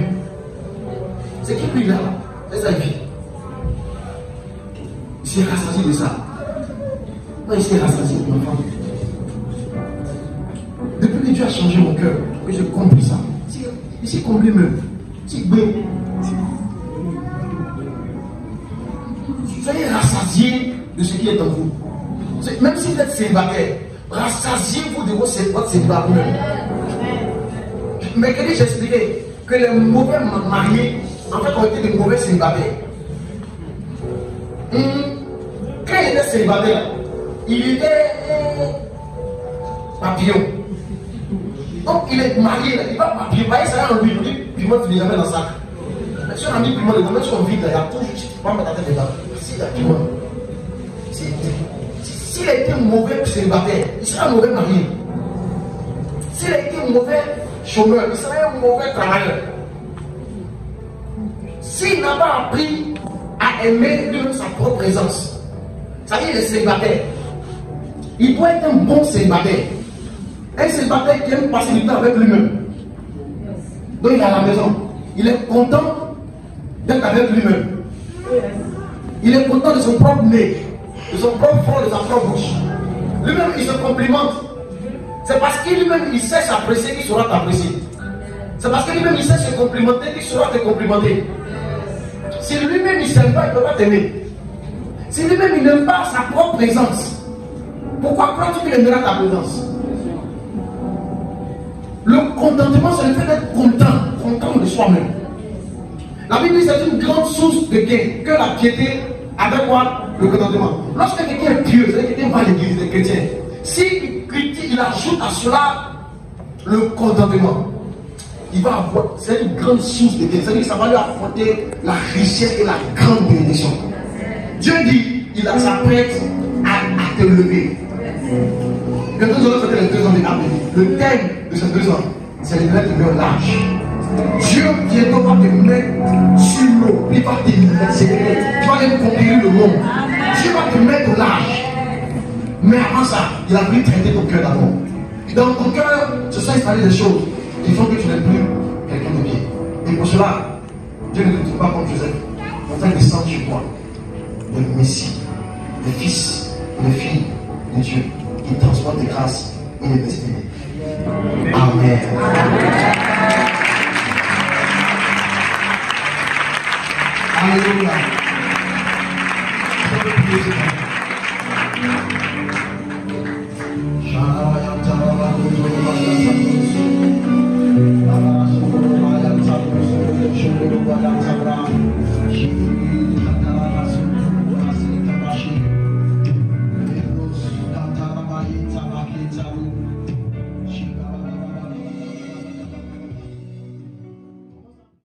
Ce qui lui là, c'est sa vie. Il s'est rassasié de ça. Moi, il s'est rassasié de ma femme. Depuis que Dieu a changé mon cœur, que j'ai compris ça. Il s'est comblé même. Soyez rassasiés de ce qui est en vous. Même si vous êtes célibataire, rassasiez-vous de votre célibat vous-même. Mais que j'ai expliqué que les mauvais mariés, en fait, ont été des mauvais célibataires. Quand il était célibataire, il était papillon. Donc il est marié, il va papillon, ça va en lui, puis moi tu les amènes dans le sac. Mais si on a mis piment, les domaines sont vides, il y a toujours, tu vas mettre ta tête dedans. Si il y a piment. S'il a été mauvais célibataire, il sera un mauvais marié. S'il a été mauvais chômeur, il sera un mauvais travailleur. S'il n'a pas appris à aimer lui-même sa propre présence, ça veut dire le célibataire. Il doit être un bon célibataire. Un célibataire qui aime passer du temps avec lui-même. Donc il est à la maison. Il est content d'être avec lui-même. Il est content de son propre nez, de son propre front, de sa propre bouche. Lui-même, il se complimente. C'est parce qu'il lui-même, il sait s'apprécier qu'il saura t'apprécier. C'est parce que lui-même, il sait se complimenter qu'il saura te complimenter. Si lui-même, il ne s'aime pas, il ne peut pas t'aimer. Si lui-même, il n'aime pas sa propre présence, pourquoi crois-tu qu'il aimera ta présence? Le contentement, c'est le fait d'être content de soi-même. La Bible dit que c'est une grande source de gain que la piété avec quoi? Le contentement. Lorsque quelqu'un est pieux, c'est-à-dire quelqu'un va à l'église, il est chrétien. S'il critique, il ajoute à cela le contentement. Il va avoir, c'est une grande source de gain. C'est-à-dire que ça va lui apporter la richesse et la grande bénédiction. Dieu dit, il s'apprête à te lever. Bientôt, nous allons fêter les 2 ans de l'Armée. Le thème de ces 2 ans, c'est les lettres de large. Dieu bientôt va te mettre sur l'eau. Il va te mettre. Tu vas aller conquérir le monde. Dieu va te mettre au large. Mais avant ça, il a voulu traiter ton cœur d'abord. Dans ton cœur, se sont installées des choses qui font que tu n'es plus quelqu'un de bien. Et pour cela, Dieu ne te dit pas comme Joseph. On fait descendre sur toi le Messie, les fils, les filles de Dieu qui transportent les grâces et les destinées. Amen. Alléluia.